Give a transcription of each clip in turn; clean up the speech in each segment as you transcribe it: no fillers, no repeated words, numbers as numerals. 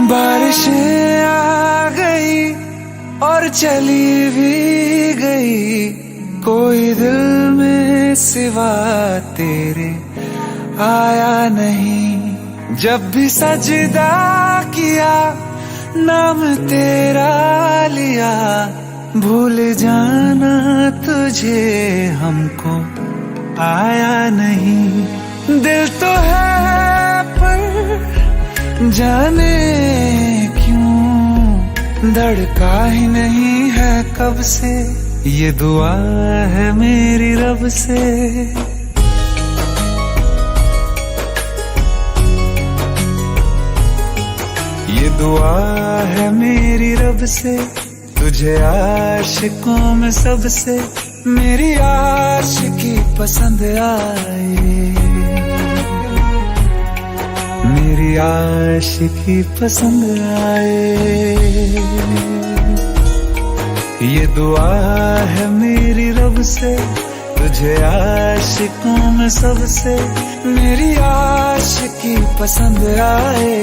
बारिशें आ गई और चली भी गई, कोई दिल में सिवा तेरे आया नहीं। जब भी सजदा किया नाम तेरा लिया, भूल जाना तुझे हमको आया नहीं। दिल तो है पर जाने क्यों धड़का ही नहीं है कब से, ये दुआ है मेरी रब से। ये दुआ है मेरी रब से, तुझे आशिकों में सबसे मेरी आशिकी पसंद आए, मेरी आशिकी पसंद आए। ये दुआ है मेरी रब से, तुझे आशिकों में सबसे मेरी आशिकी पसंद आए,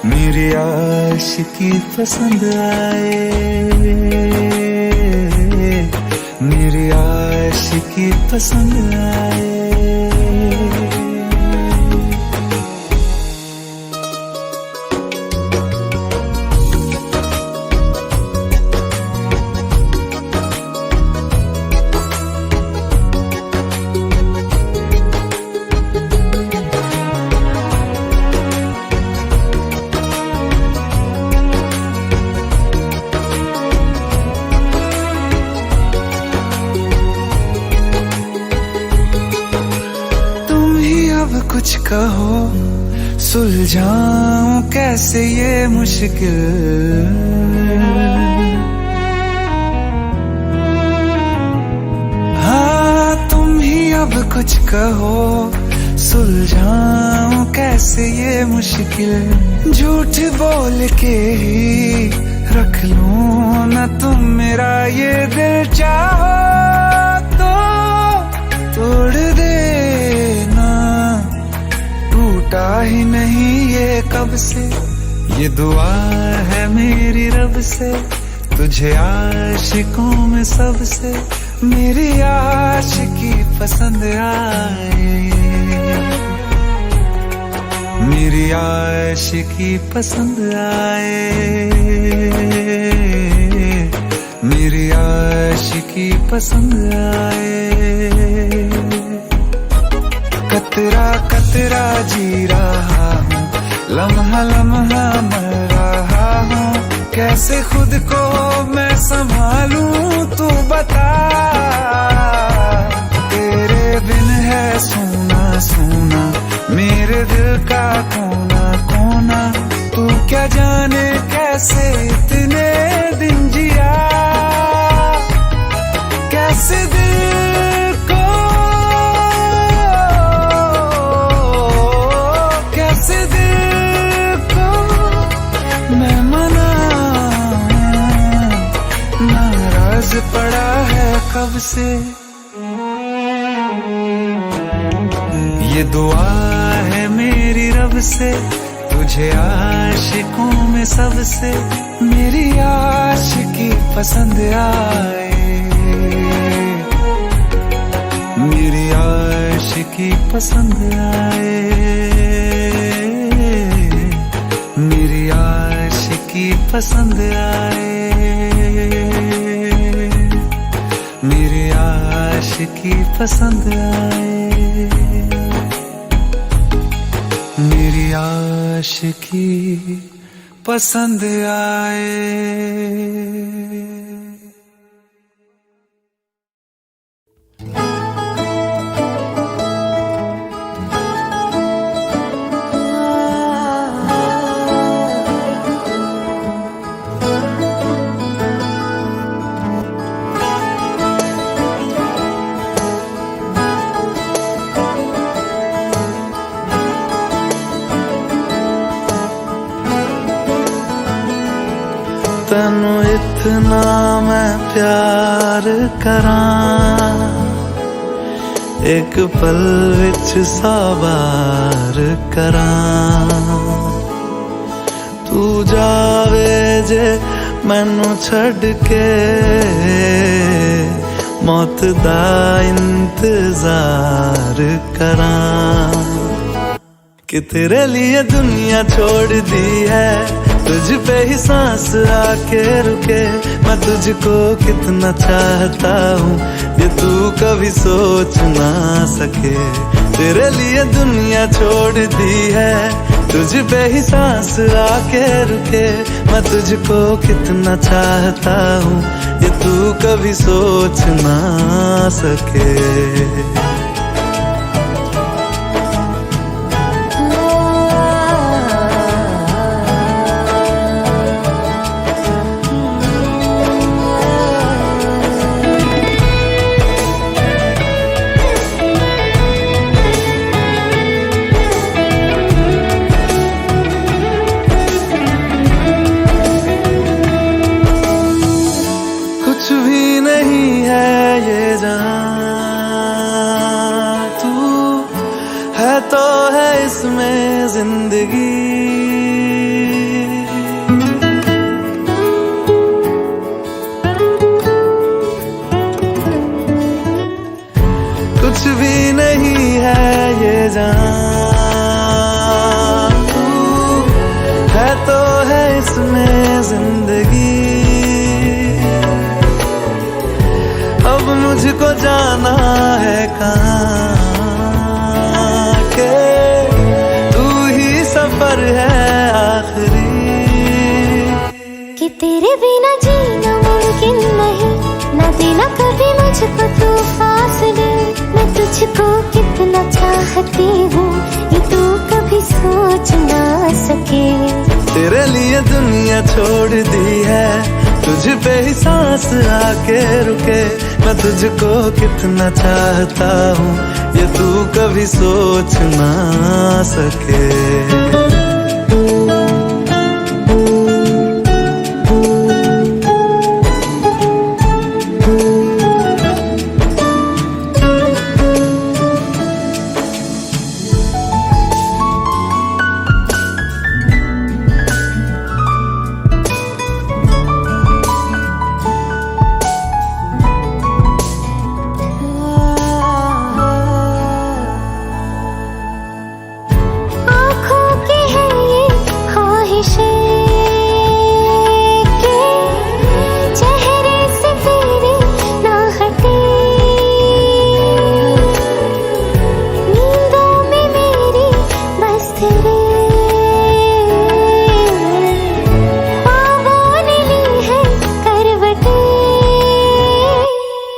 मेरी आशिकी पसंद आए, मेरी आशिकी पसंद आए। कुछ कहो सुलझाऊं कैसे ये मुश्किल, हाँ तुम ही अब कुछ कहो सुलझाऊं कैसे ये मुश्किल। झूठ बोल के ही रख लूं ना तुम मेरा ये दिल, चाहो तो तोड़ देना, टूटा ही नहीं ये कब से। ये दुआ है मेरी रब से, तुझे आशिकों में सबसे मेरी आशिकी पसंद आए, मेरी आशिकी पसंद आए, मेरी आशिकी पसंद आए। कतरा कतरा जी रहा हूँ, लम्हा लम्हा मर रहा हूँ, कैसे खुद को मैं संभालूं तू बता। तेरे बिन है सूना सूना मेरे दिल का कोना कोना, तू क्या जाने कैसे इतने दिन जिया, कैसे दिल को कैसे दिल को मैं मनाऊं, नाराज पड़ा है कब से। ये दुआ है मेरी रब से, तुझे आशिकों में सबसे मेरी आशिकी पसंद आए, मेरी आशिकी पसंद आए, मेरी आशिकी पसंद आए, मेरी आशिकी पसंद आए, मेरी आशिकी पसंद आए। तैनू इतना मैं प्यार करां, एक पल विच 100 बार करां। तू जावे जे मैनू छड़ के, मौत दा इंतजार करां। कि तेरे लिए दुनिया छोड़ दी है, तुझ पे ही सांस आके रुके। मैं तुझको कितना चाहता हूँ ये तू कभी सोच ना सके। तेरे लिए दुनिया छोड़ दी है, तुझ पे ही सांस आके रुके। मैं तुझको कितना चाहता हूँ ये तू कभी सोच ना सके। कुछ भी नहीं है ये जहां, तू है तो है इसमें जिंदगी। कुछ भी नहीं है ये जहां, तू है तो है इसमें जिंदगी। अब मुझको जाना है कहाँ के तू ही सफर है आखिरी। कि तेरे बिना जीना मुमकिन नहीं, ना देना कभी मुझको तू फासले। मैं तुझको कितना चाहती हूँ ये तू कभी सोच ना सके। तेरे लिए दुनिया छोड़ दी है, तुझ पे ही सांस आके रुके। मैं तुझको कितना चाहता हूँ ये तू कभी सोच ना सके।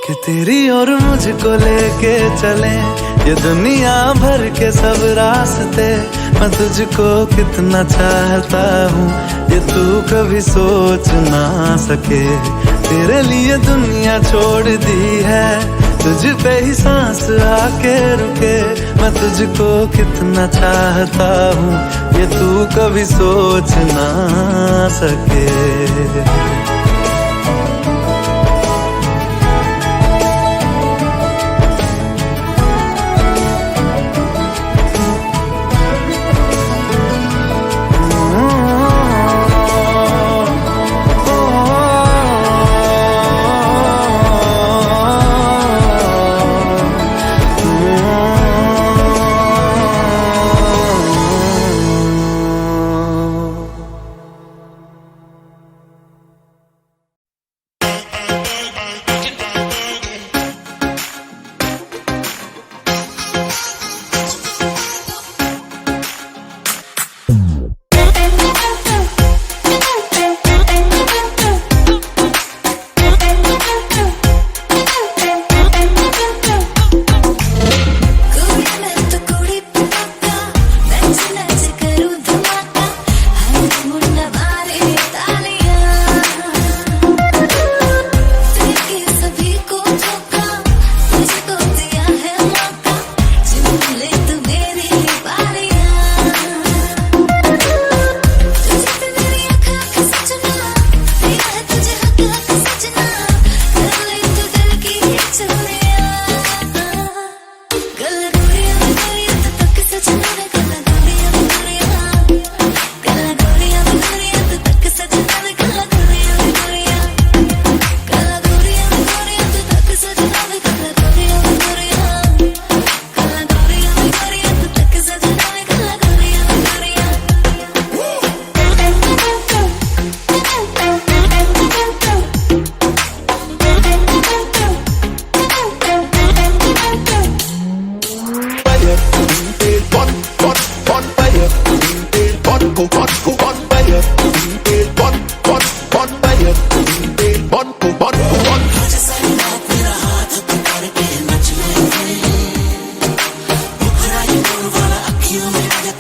कि तेरी और मुझको लेके चले ये दुनिया भर के सब रास्ते। मैं तुझको कितना चाहता हूँ ये तू कभी सोच ना सके। तेरे लिए दुनिया छोड़ दी है, तुझ पे ही सांस आके रुके। मैं तुझको कितना चाहता हूँ ये तू कभी सोच ना सके।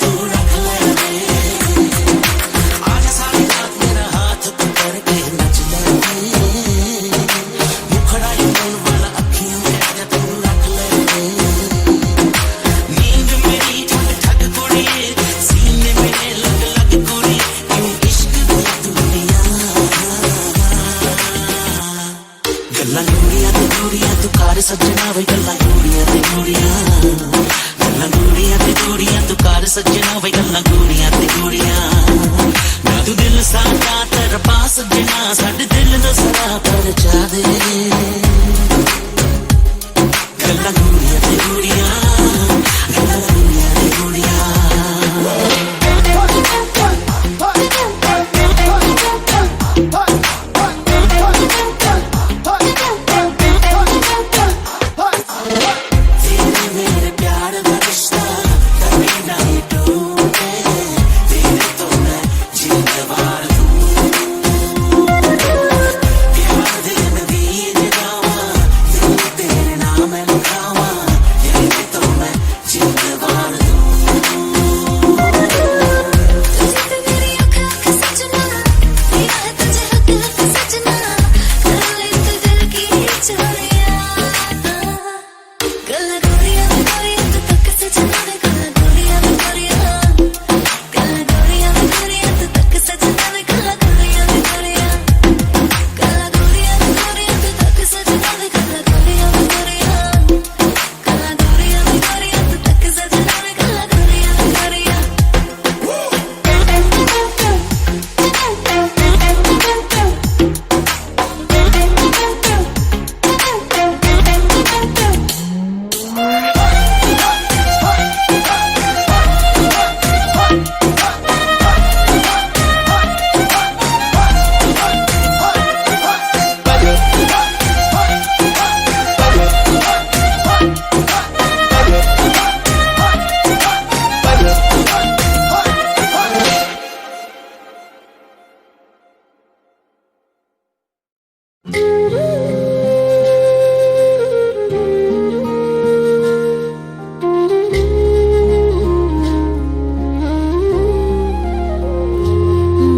तू रख ले रे। आज सारी रात मेरा हाथ पकड़ के नच ले रे। मुखड़ा ही मन वाला अखियों में आजा तू रख ले रे। नींद मेरी ठग ठग कुड़िए, सीने में लग लग कुड़ी, क्यों इश्क दी दुनिया। गल्लां गूड़ियां ते गूड़ियां तू कर सजना वे, गल्लां गूड़ियां ते गूड़ियां, गल्लां गूड़ियां ते गूड़ियां तू कर सजना वे, गल्लां गूड़ियां ते गूड़ियां। ना तू दिल साडा तरपा सजना, साडे दिल दा सरा कर जा दे। गल्लां गूड़ियां ते गूड़ियां, गल्लां गूड़ियां ते गूड़ियां। तेरे मेरे प्यार का रिश्ता कभी नहीं टूटे, तेरे तो मैं जिंदवार दूं। प्यार दिल में दीन गावा, दिल तेरे नाम लिखावा, यही तो मैं जिंदवार दूं। तुझे मेरी आँखों का सजना, दिया है तुझे हक का सजना, कर ले तू दिल की चोरियां। गल्लां गूड़ियां में गूड़ियां तू तक सजना वे, गल्लां गूड़ियां में गूड़ियां, गल्लां गूड़ियां में गूड़ियां तू तक सजना वे, गल्लां गूड़ियां में गूड़ियां, गल्लां गूड़ियां में गूड़ियां तू तक सजना वे, गल्लां गूड़ियां में गूड़ियां, गल्लां गूड़ियां में गूड़ियां तू तक सजना वे, गल्लां गूड़ियां में गूड़ियां।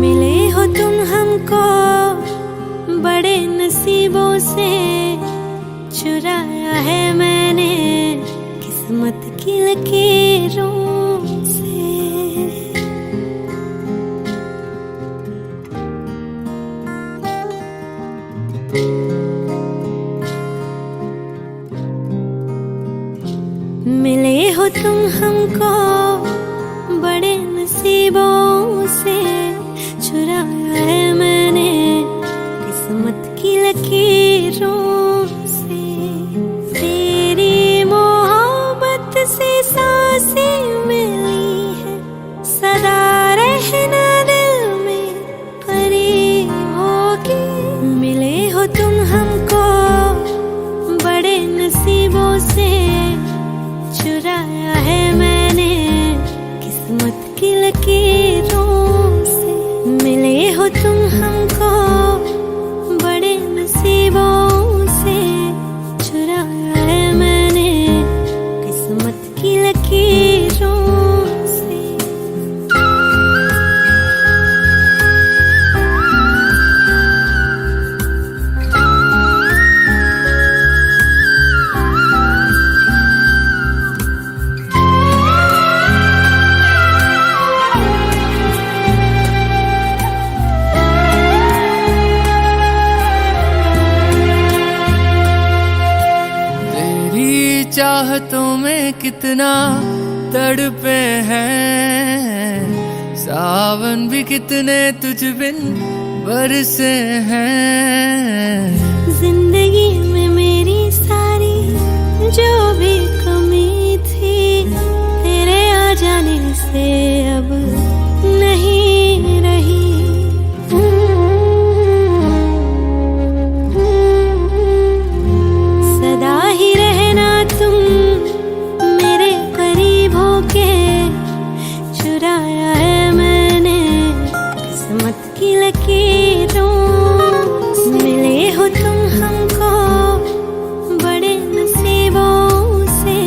मिले हो तुम हमको बड़े नसीबों से, चुराया है मैंने किस्मत की लकीरों से। मिले हो तुम हमको बड़े नसीबों से, चुराया है मैंने किस्मत की लकीरों से। तेरी मोहब्बत से सांसें मिली है, सदा रहना दिल में करीब होगी। मिले हो तुम हमको बड़े नसीबों से, चुराया है मैंने किस्मत की लकीरों से। मिले हो तुम हमको बड़े नसीबों से, चुराया है मैंने किस्मत की लकीरों से। चाहतों में कितना तड़पे हैं, सावन भी कितने तुझ बिन बरसे हैं। जिंदगी में मेरी सारी जो भी कमी थी, तेरे आ जाने से अब नहीं रही। सदा ही रहना तुम मेरे करीब होके, चुराया है मैंने किस्मत की लकीरों। मिले हो तुम हमको बड़े नसीबों से,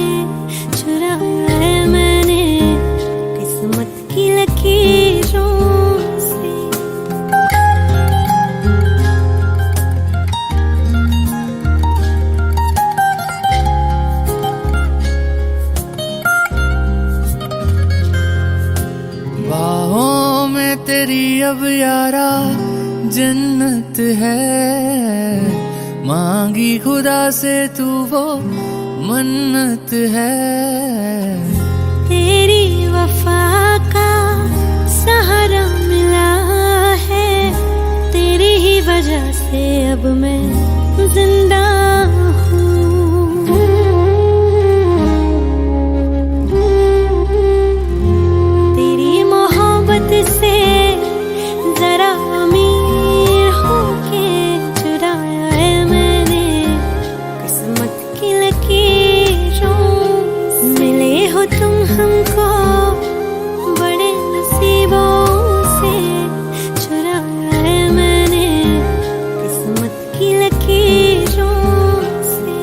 चुराया है मैंने किस्मत में तेरी अब यारा जन्नत है, मांगी खुदा से तू वो मन्नत है। तेरी वफा का सहारा मिला है, तेरी ही वजह से अब मैं जिंदा हूँ। तेरी मोहब्बत से जरा अमीर होके चुराया है मैंने किस्मत की लकीरों। मिले हो तुम हमको बड़े नसीबों से, चुराया है मैंने किस्मत की लकीरों से।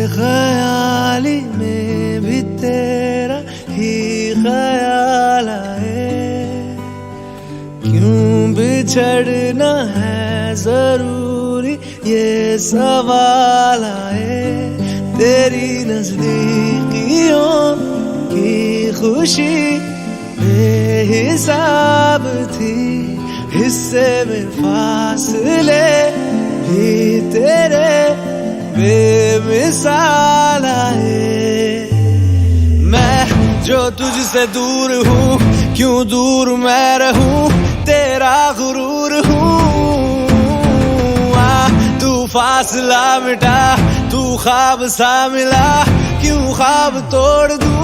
बेख्याली में भी तेरा ही ख्याल आए, क्यों बिछड़ना है जरूरी ये सवाल आए। तेरी नजदीकियों की खुशी बेहिसाब थी, हिस्से में फासले भी तेरे बेमिसाल आए। मैं जो तुझसे दूर हूँ, क्यों दूर मैं रहूं, तेरा गुरूर हूँ। तू फासला मिटा, तू ख्वाब सा मिला, क्यों ख्वाब तोड़ दूं।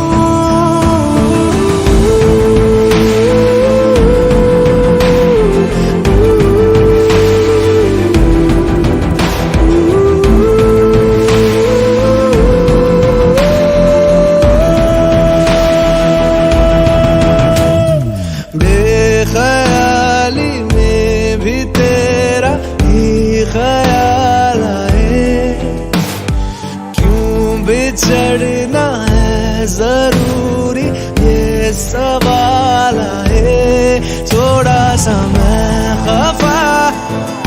बेख्याली में भी तेरा ही ख्याल आए, क्यों बिछड़ना है जरूरी ये सवाल आए। थोड़ा सा मैं खफा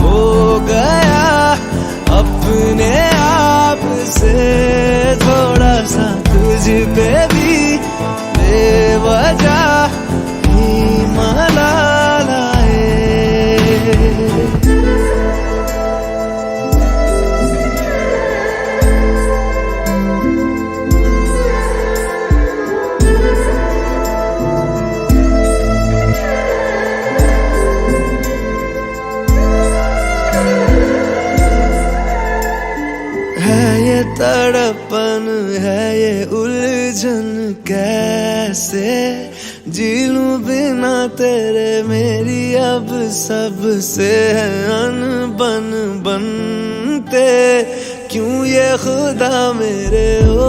हो गया अपने आप से, थोड़ा सा तुझ पे भी बेवजह मलाल आए। है ये तड़पन, है ये उलझन, कैसे जी लूं बिना तेरे। मेरी अब सबसे है अनबन बनते, क्यों ये खुदा मेरे हो।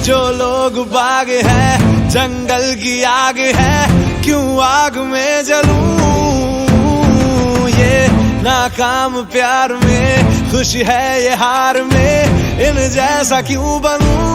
जो लोग बाग है, जंगल की आग है, क्यों आग में जलूं। ये नाकाम प्यार में खुश है ये हार में, इन जैसा क्यों बनूं।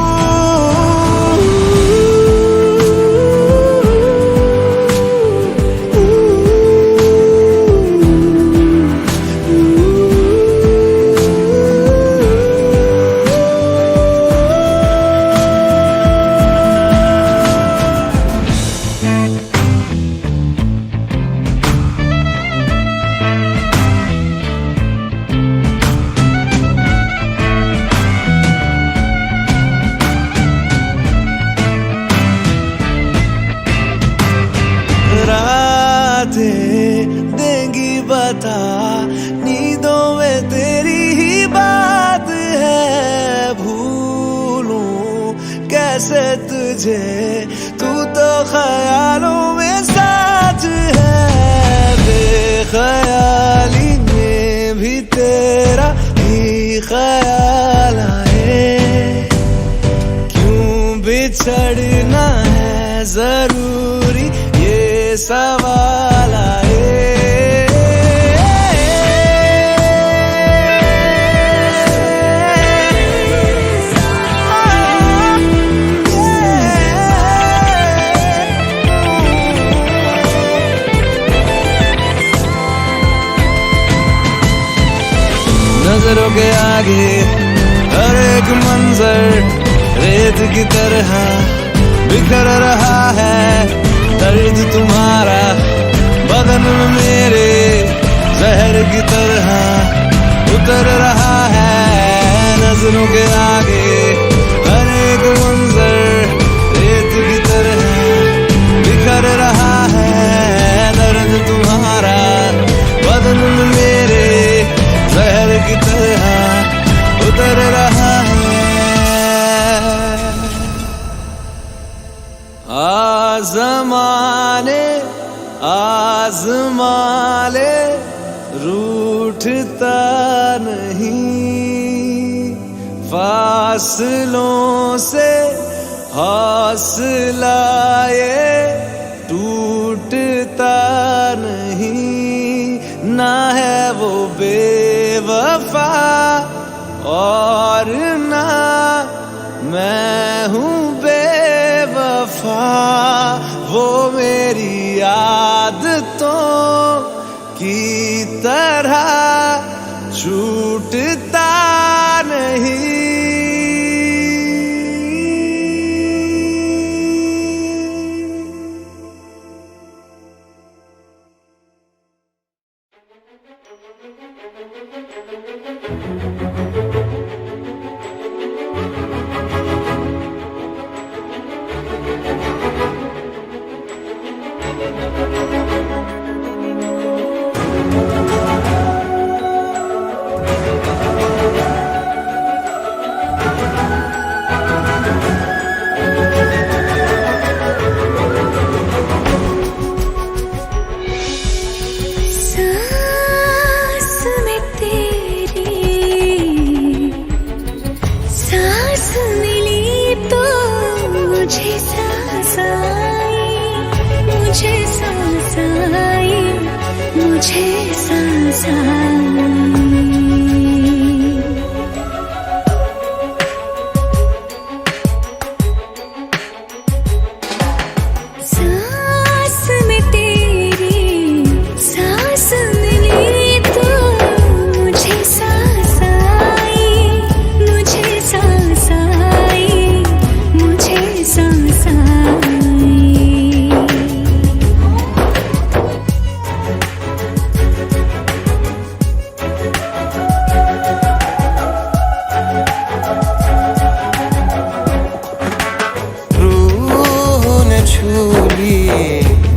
देंगी बता, नींदों में तेरी ही बात है। भूलूं कैसे तुझे, तू तो ख्यालों में साथ है। बेख्याली में भी तेरा ही ख्याल आए, क्यों बिछड़ना है जरूरी ये सवाल आए। नजरों के आगे हर एक मंजर रेत की तरह बिखर रहा है। दर्द तुम्हारा बदन में मेरे जहर की तरह उतर रहा है। नजरों के आगे हर एक मंजर रेत की तरह बिखर रहा है। दर्द तुम्हारा बदन में मेरे जहर की तरह उतर रहा है। आज़माने आज़माले रूठता नहीं, फासलों से हौसला ये टूटता नहीं। ना है वो बेवफा और ना मैं हूँ बेवफा, वो मेरी आदतों की तरह छूटता नहीं।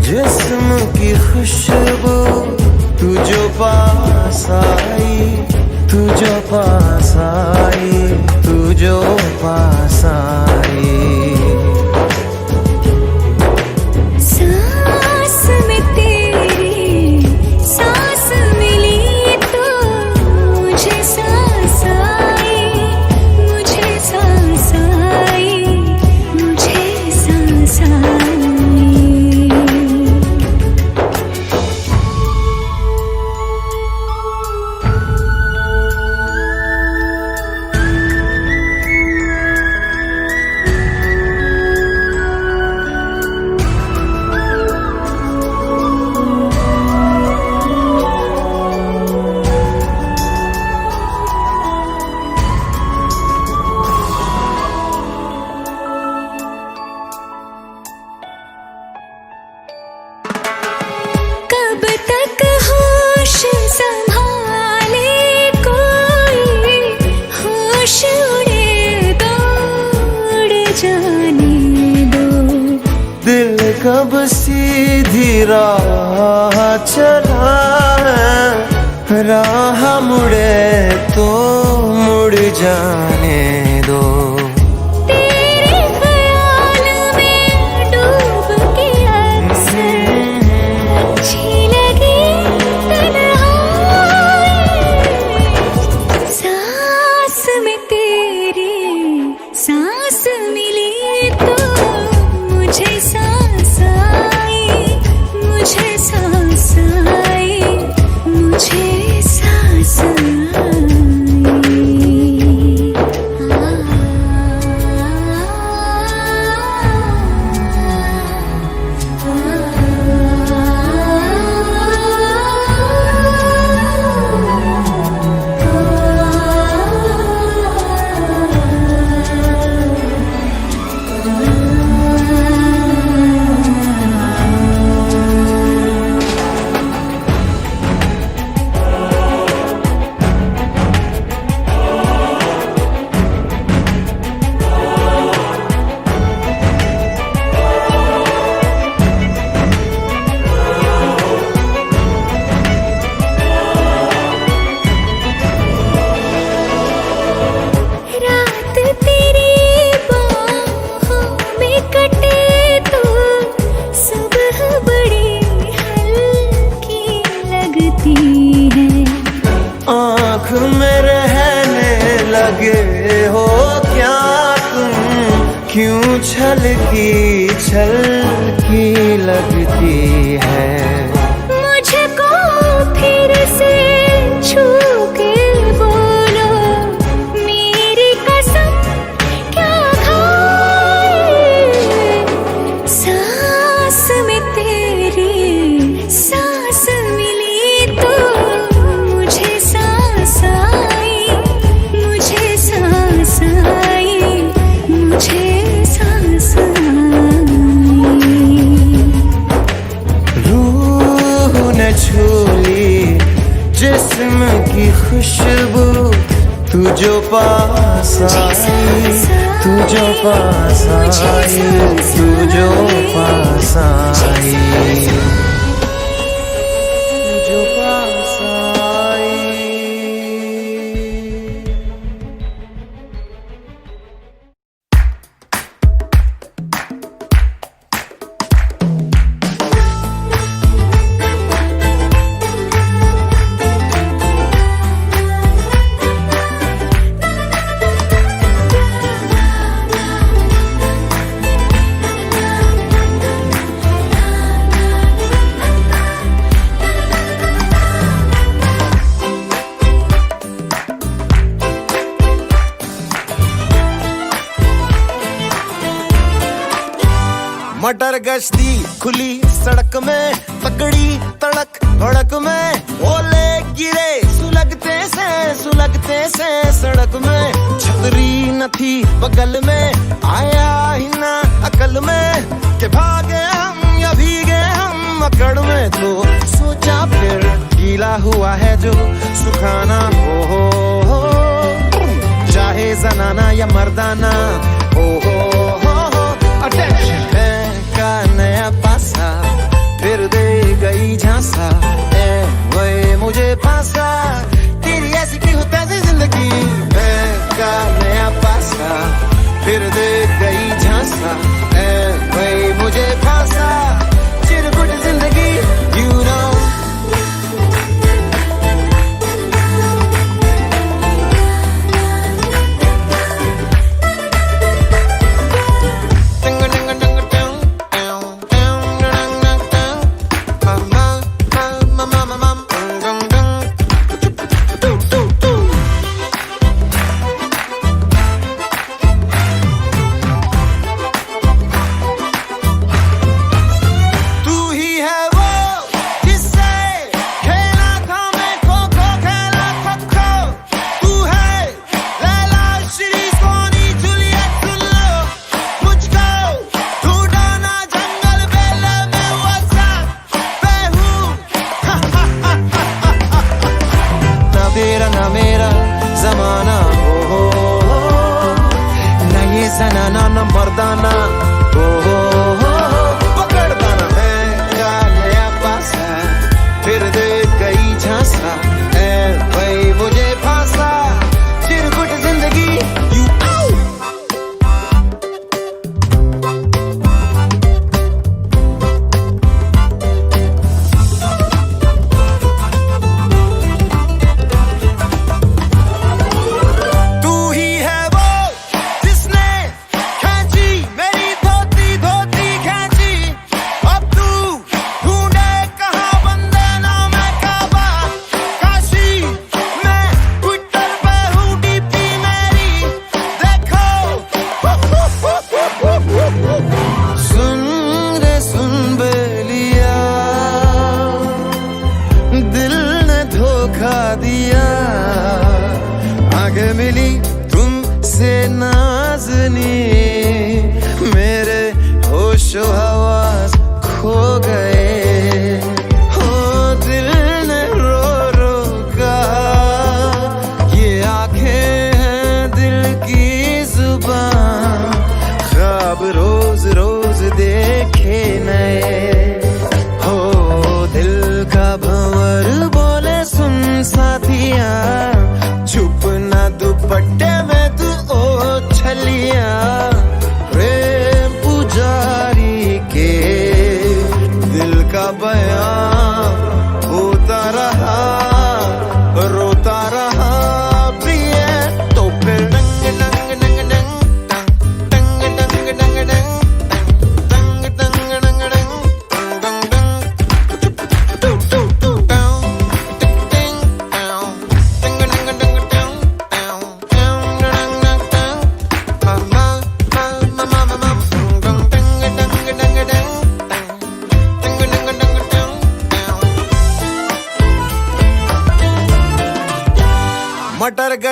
जिस्म की खुशबू तू जो पास आई, तू जो पास आई, तू जो पास आई। सांस में तेरी सांस मिली तो मुझे सांस आई, मुझे सांस आई, मुझे सांस आई। कब सीधी राह चला है, राह मुड़े तो मुड़ जाने दो। तेरे क्यों छलकी लगती है। मुझको फिर से छू के बोलो मेरी कसम क्या खाए। सांस में तेरी सांस मिली तो मुझे सांस आई, मुझे सांस आई, मुझे सांस आई। रूह न छूली जिस्म की खुशबू, तू जो पास आई, तू जो पास आई, तू जो पास आई, तू जो पास आई। मटर गश्ती खुली सड़क में, तगड़ी तड़क भड़क में, ओले गिरे सुलगते से सड़क में। छतरी न थी बगल में, आया ही ना अकल में कि भागे हम या भीगे हम अकड़ में। तो सोचा फिर गीला हुआ है जो सुखाना हो, चाहे जनाना या मर्दाना हो। अटेंशन का नया पासा फिर दे गई झांसा, वही मुझे फांसा। तेरी ऐसी की होता है जिंदगी का नया पासा फिर दे गई झांसा, वही मुझे फांसा। चिरकुट जिंदगी you know। तेरा ना मेरा जमाना हो, ना ये जनाना ना मर्दाना हो। पकड़दाना है क्या नया पासा फिर दे गई झांसा, वही मुझे फांसा। चिरकुट जिंदगी यू दिया। आगे मिली तुमसे नाज़नी, मेरे होशो हवास खो गए। हो दिल ने रो रो कहा, ये आंखें हैं दिल की जुबान। ख्वाब रोज रोज देखे नए, हो दिल का भंवर बोले सुन साथिया, छुप ना दुपट्टे में तू ओ छलिया। प्रेम पुजारी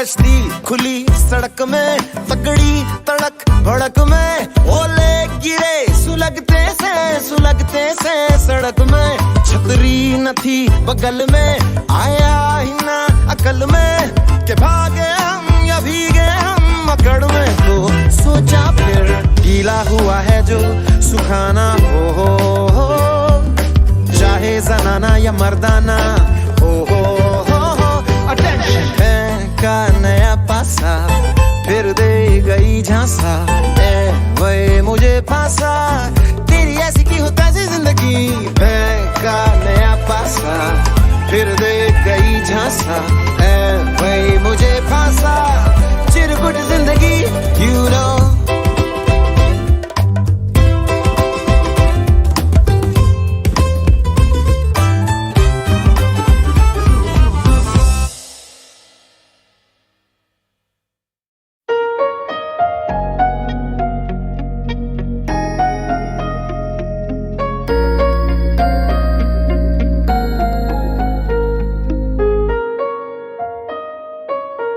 कश्ती खुली सड़क में, तगड़ी तड़क भड़क में, ओले गिरे सुलगते से सड़क में। छतरी न थी बगल में, आया ही ना अकल में कि भागे हम या भीगे हम अकड़ में। तो सोचा फिर गीला हुआ है जो सुखाना हो, चाहे जनाना या मर्दाना हो। अटेंशन का नया पासा फिर दे गई झांसा, ए वे मुझे फांसा, तेरी ऐसी की हो तैसी जिंदगी। का नया पासा फिर दे गई झांसा, ए वे मुझे फांसा, चिरकुट जिंदगी you know।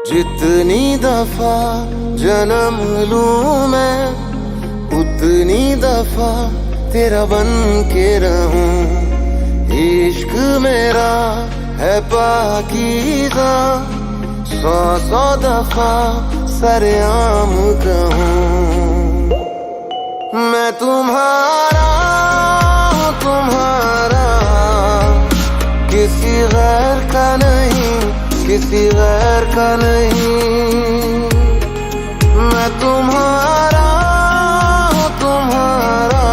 जितनी दफा जन्म लूं मैं, उतनी दफा तेरा बन के रहूं। इश्क मेरा है पाकीज़ा, 100 दफा सरेआम कहूं। मैं तुम्हारा हूँ तुम्हारा, किसी गैर का नहीं, किसी गैर का नहीं। मैं तुम्हारा हूँ तुम्हारा,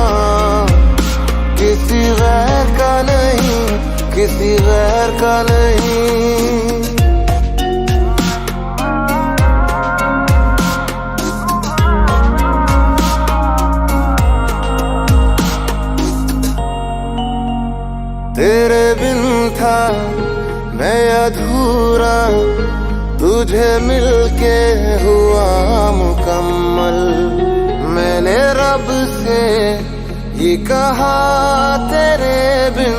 किसी गैर का नहीं, किसी गैर का नहीं। तेरे बिन था मैं अधूरा, तुझे मिलके हुआ मुकम्मल। मैंने रब से ये कहा तेरे बिन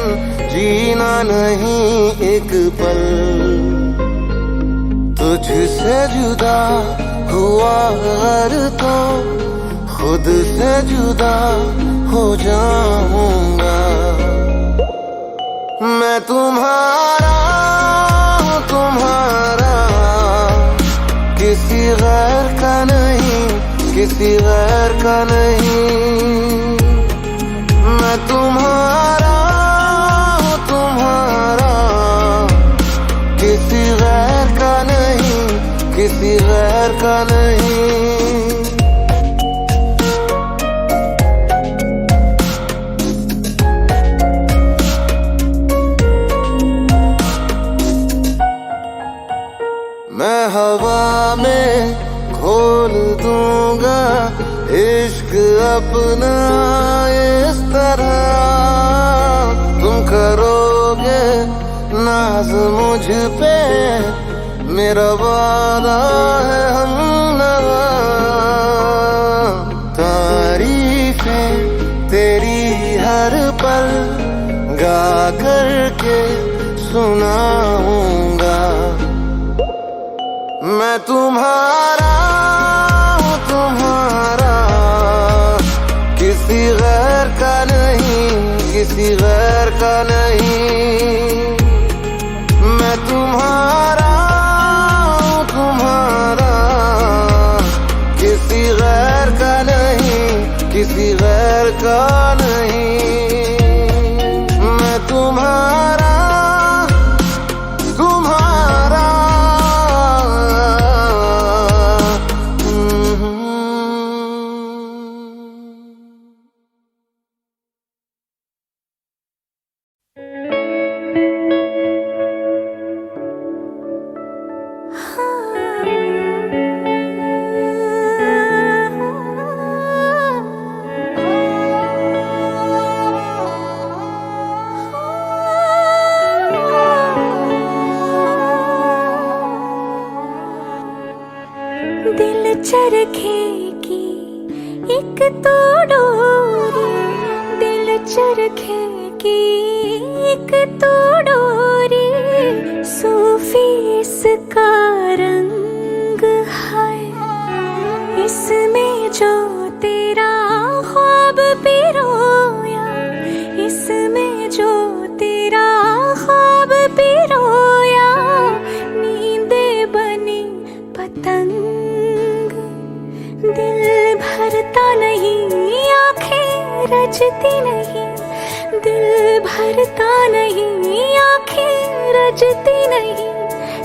जीना नहीं एक पल। तुझसे जुदा हुआ अगर तो खुद से जुदा हो जाऊंगा। मैं तुम्हारा हूँ तुम्हारा, किसी गैर का नहीं, किसी गैर का नहीं। मैं तुम्हारा हूँ तुम्हारा, किसी गैर का नहीं, किसी गैर का नहीं। मैं हवा में घोल दूंगा इश्क अपना इस तरह। तुम करोगे नाज मुझ पे, मेरा वादा है हमनवा। तारीफें तेरी हर पल गा करके सुनाऊंगा। मैं तुम्हारा हूँ तुम्हारा, किसी गैर का नहीं, किसी गैर का नहीं। मैं तुम्हारा हूँ तुम्हारा, किसी गैर का नहीं, किसी गैर का नहीं। मैं तुम्हारा तुम्हारा। दिल चरखे की एक तो डोरी, दिल चरखे की एक तो डोरी। सूफी इसका रंग इसमें जो तेरा ख्वाब पिरोया, इसमें जो तेरा ख्वाब पिरोया, नींदे बनी पतंग, दिल भरता नहीं, आंखें रजती नहीं, दिल भरता नहीं, आंखें रजती नहीं,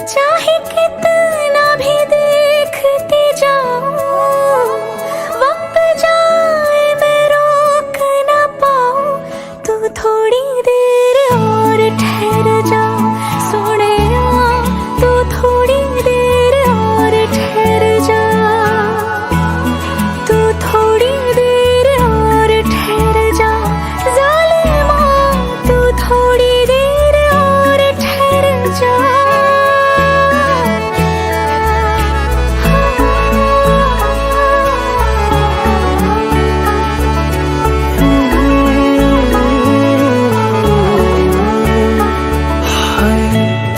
चाहे कितना भी देखती जाऊं, वक्त जाए मैं रोक न पाऊं, तू थोड़ी देर और ठहर जा सोने, तू थोड़ी देर और ठहर जा, तू थोड़ी देर और ठहर जा ज़ालिमा, तू थोड़ी देर और ठहर जा।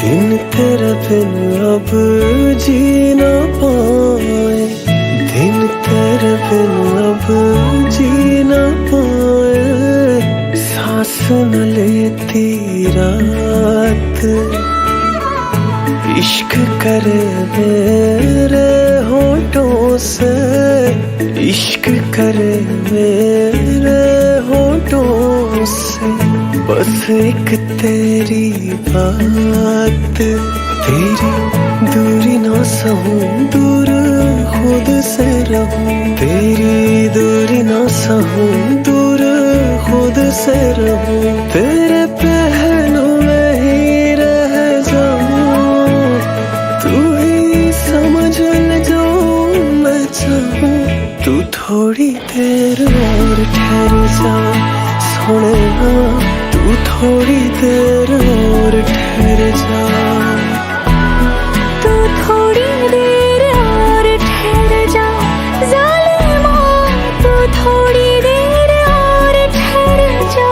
दिन तेरे बिन अब जी न पाए, दिन तेरे बिन अब जी न पाए, सांस न लेती रात, इश्क करे मेरे होठों से, इश्क करे मेरे होठों से, बस एक तेरी बात, तेरी दूरी ना सहूं, दूर खुद से रहूं, तेरी दूरी ना सहूं, दूर खुद से रहूं, तेरे पहलू में ही रह जाऊं, तू ही समझ ले जो मैं चाहूं, तू थोड़ी देर और ठहर जा सोने, तू थोड़ी देर और ठहर जा, तू थोड़ी देर और ठहर जा ज़ालिमा, तू थोड़ी देर और ठहर जा।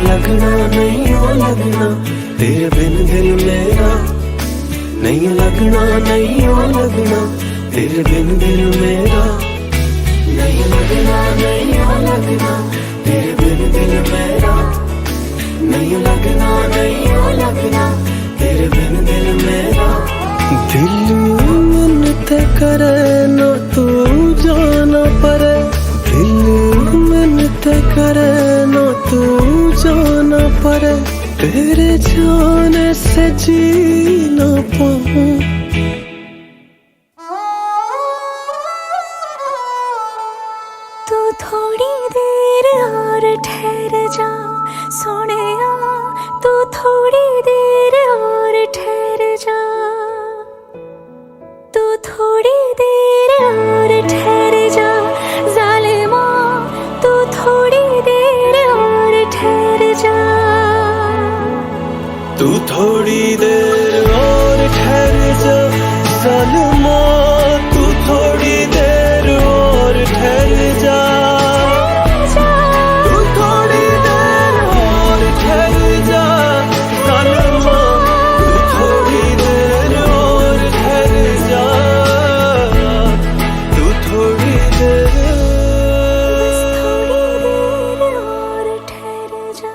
लगना नहीं हो लगना तेरे बिन दिल मेरा, नहीं लगना नहीं हो लगना तेरे बिन दिल मेरा, नहीं लगना नहीं हो लगना तेरे बिन दिल मेरा, नहीं लगना नहीं हो लगना तेरे बिन दिल मेरा, दिल मिन्नत करे ना तू जाना परे, दिल मिन्नत करे ना तू जाना पड़े, तेरे जाने से जी ना पाऊं, तू थोड़ी देर और ठहर जा सोने, तू थोड़ी देर और ठहर जा, तू थोड़ी देर और ठहर जा ज़ालिमा, तू थोड़ी देर और ठहर जा, तू थोड़ी देर और ठहर जा ज़ालिमा, तू थोड़ी देर और ठहर जा, तू थोड़ी देर और ठहर जा ज़ालिमा, तू थोड़ी देर और ठहर जा, तू थोड़ी देर और ठहर जा।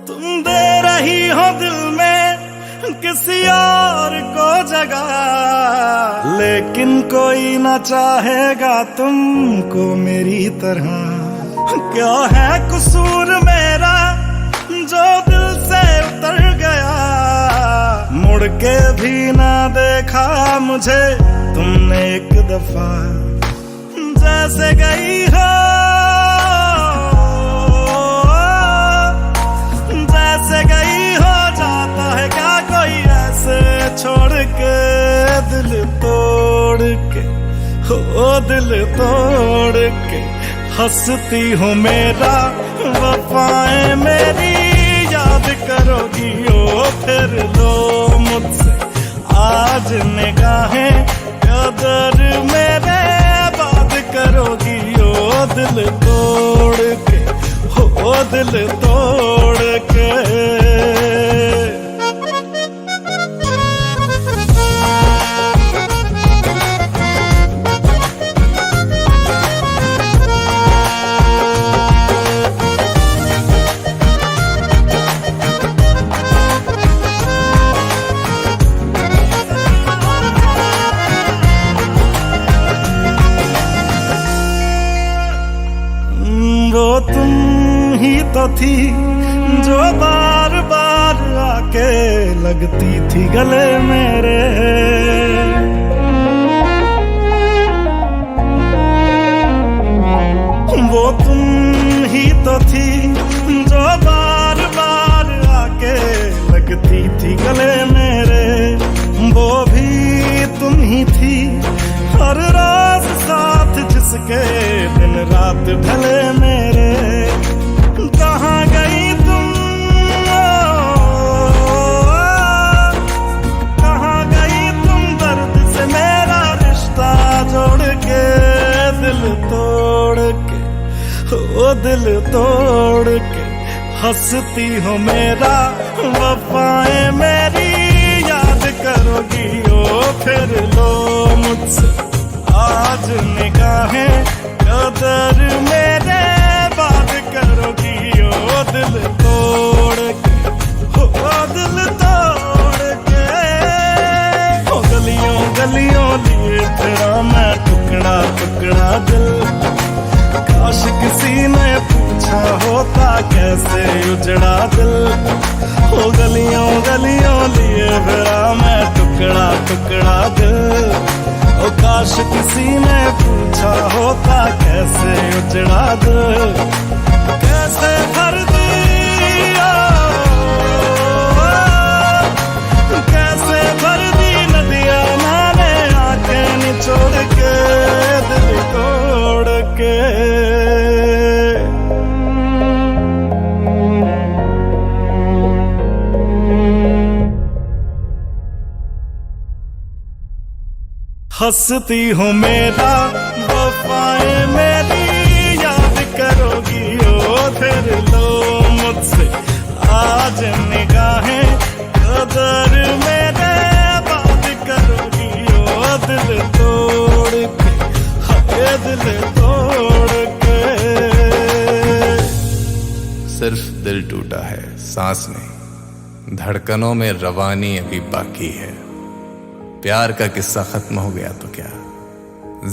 तुम दे रही हो दिल में किसी और को जगह, लेकिन कोई ना चाहेगा तुमको मेरी तरह, क्या है कसूर मेरा जो दिल से उतर गया, मुड़ के भी ना देखा मुझे तुमने एक दफा, जैसे गई हो के ओ दिल तोड़ के हंसती हूँ मेरा वफाएं मेरी याद करोगी ओ फिर लो मुझसे आज निगाहें कदर मेरे बात करोगी ओ दिल तोड़ के ओ दिल तोड़ के वो तुम ही तो थी जो बार बार आके लगती थी गले मेरे वो तुम ही तो थी जो बार बार आके लगती थी गले मेरे वो भी तुम ही थी हर रोज साथ जिसके दिन रात ढले मेरे कहाँ गई तुम कहाँ गई तुम दर्द से मेरा रिश्ता जोड़ के दिल तोड़ के ओ दिल तोड़ के हंसती हो मेरा वफाएं मेरी याद करोगी ओ फिर लो मुझसे आज निगाहें कदर मेरे बात करोगी ओ दिल तोड़ के ओ दिल तोड़ के ओ गलियों गलियों लिए तेरा मैं टुकड़ा टुकड़ा दिल काश किसी ने पूछा होता कैसे उजड़ा दिल ओ गलियों गलियों लिए तेरा मैं टुकड़ा टुकड़ा दिल ओ काश किसी ने पूछा होता कैसे उजड़ा दिल कैसे भर दिया कैसे भर दी नदियां मैंने आंखें निचोड़ के दिल तोड़ के हंसती हूँ मेरा वफाएं मेरी याद करोगी ओ फिर लो मुझसे आज निगाहें कदर मेरे बात करोगी ओ दिल तोड़ के हाय दिल तोड़ के सिर्फ दिल टूटा है सांस नहीं धड़कनों में रवानी अभी बाकी है प्यार का किस्सा खत्म हो गया तो क्या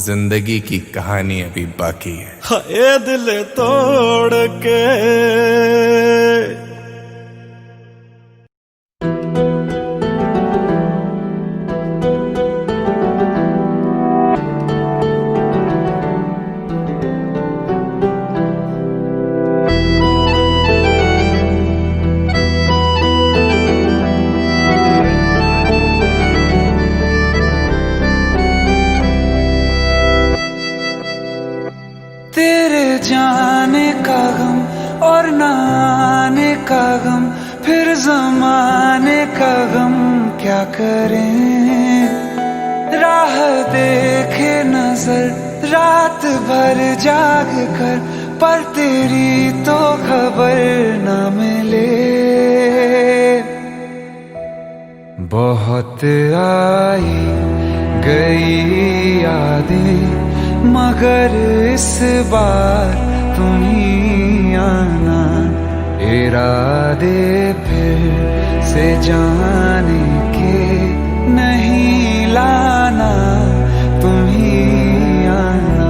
जिंदगी की कहानी अभी बाकी है हाय दिल तोड़ के तेरे जाने का गम और न आने का गम फिर जमाने का गम क्या करें राह देखे नजर रात भर जाग कर पर तेरी तो खबर न मिले बहुत आई गई यादें मगर इस बार तुम ही आना इरादे फिर से जाने के नहीं लाना तुम ही आना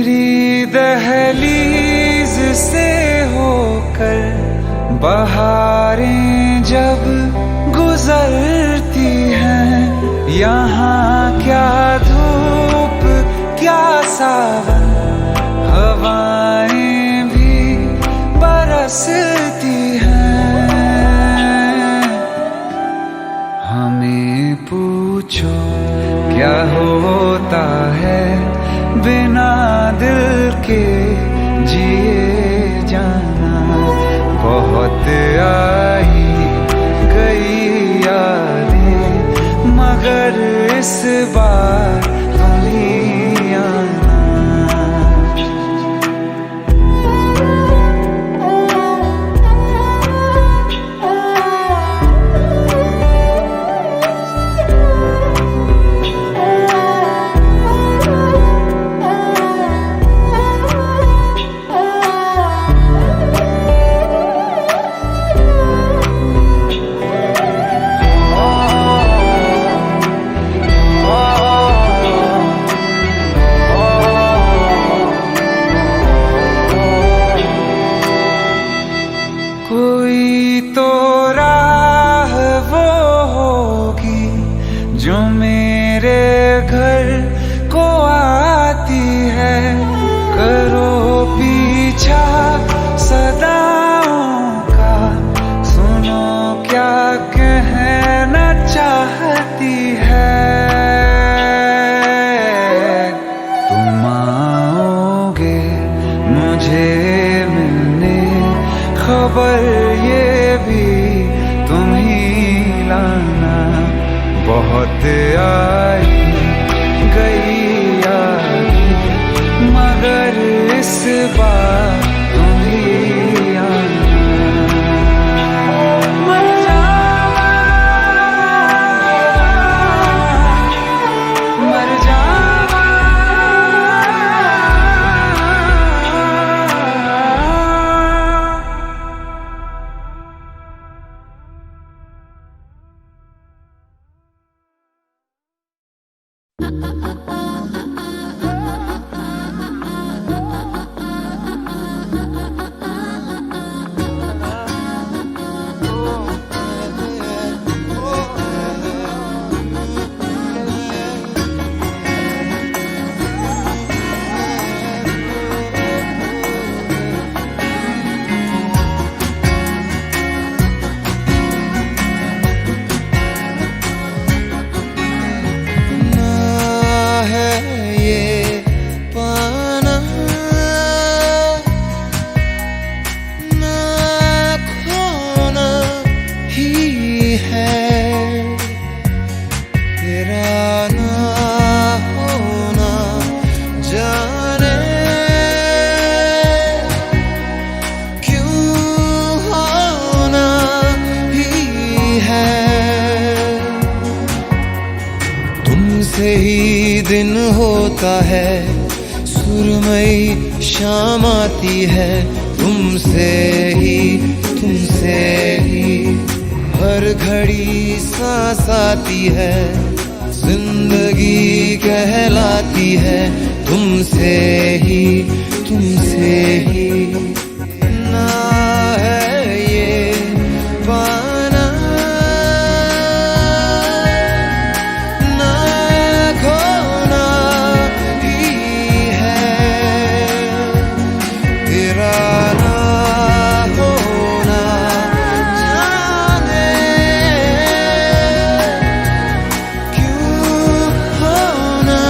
मेरी दहलीज से होकर बहारें जब गुजरती हैं, यहाँ क्या धूप क्या सावन, हवाएं भी बरसती हैं। हमें पूछो क्या होता है बिना दिल के जिए जाना। बहुत आई गई यादें मगर इस बार तुम ही आना। कोई तो राह वो होगी जो मेरे घर को आती है। करो पीछा सदाओं का, सुनो क्या कहना चाहती है। तुम आओगे मुझे मिलने, खबर ये भी तुम ही लाना। बहुत आई गई यादें मगर इस बार तुम ही आना। मर जावा, मर जावा। तुमसे ही दिन होता है, सुरमई शाम आती है। तुमसे ही हर घड़ी सांस आती है, जिंदगी कहलाती है। तुमसे ही ना है ये पाना, ना खोना ही है। तेरा ना होना जाने क्यों होना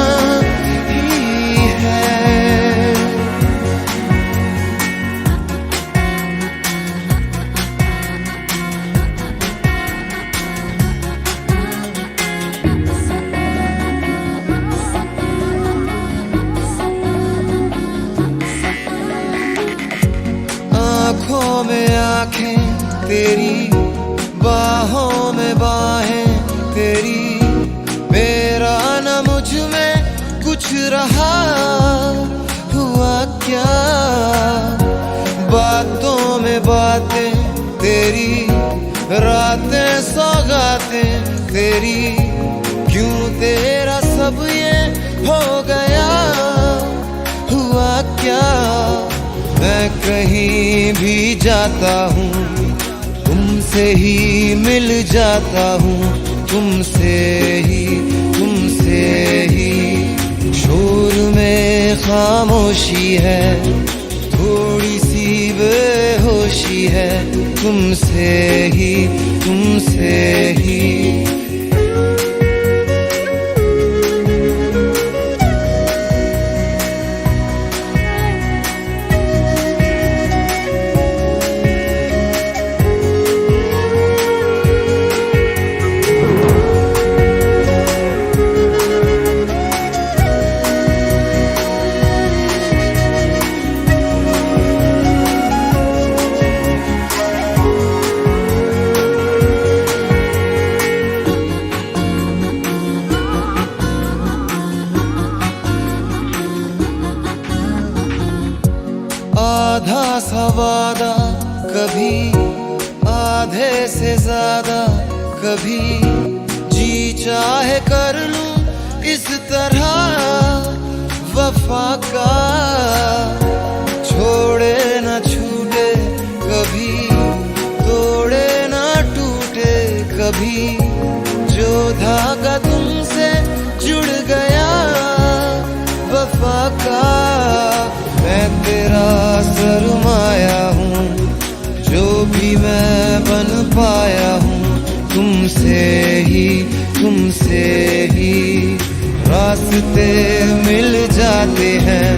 ही है। आँखों में आँखें तेरी, बाहों में बाहें तेरी। मेरा न मुझ में कुछ रहा, हुआ क्या बातों में बातें तेरी, रातें सौगातें तेरी। क्यों तेरा सब ये हो गया, हुआ क्या मैं कहीं भी जाता हूँ तुमसे ही मिल जाता हूँ, तुमसे ही शोर में खामोशी है, थोड़ी सी बेहोशी है, तुमसे ही आधा सा वादा कभी आधे से ज्यादा, कभी जी चाहे कर लूं इस तरह वफा का, छोड़े न छूटे कभी, तोड़े न टूटे कभी, जो धागा तुमसे जुड़ गया वफा का, मैं तेरा सरमाया हूँ, जो भी मैं बन पाया हूँ, तुमसे ही रास्ते मिल जाते हैं,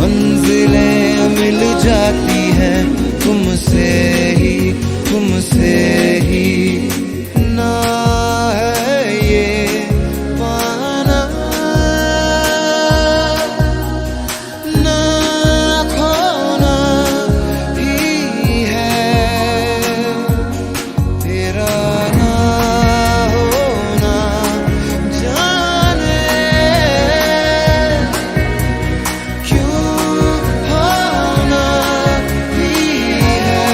मंजिलें मिल जाती हैं, तुमसे ही ना है ये पाना ना खोना ही है, तेरा ना होना जाने क्यों होना ही है।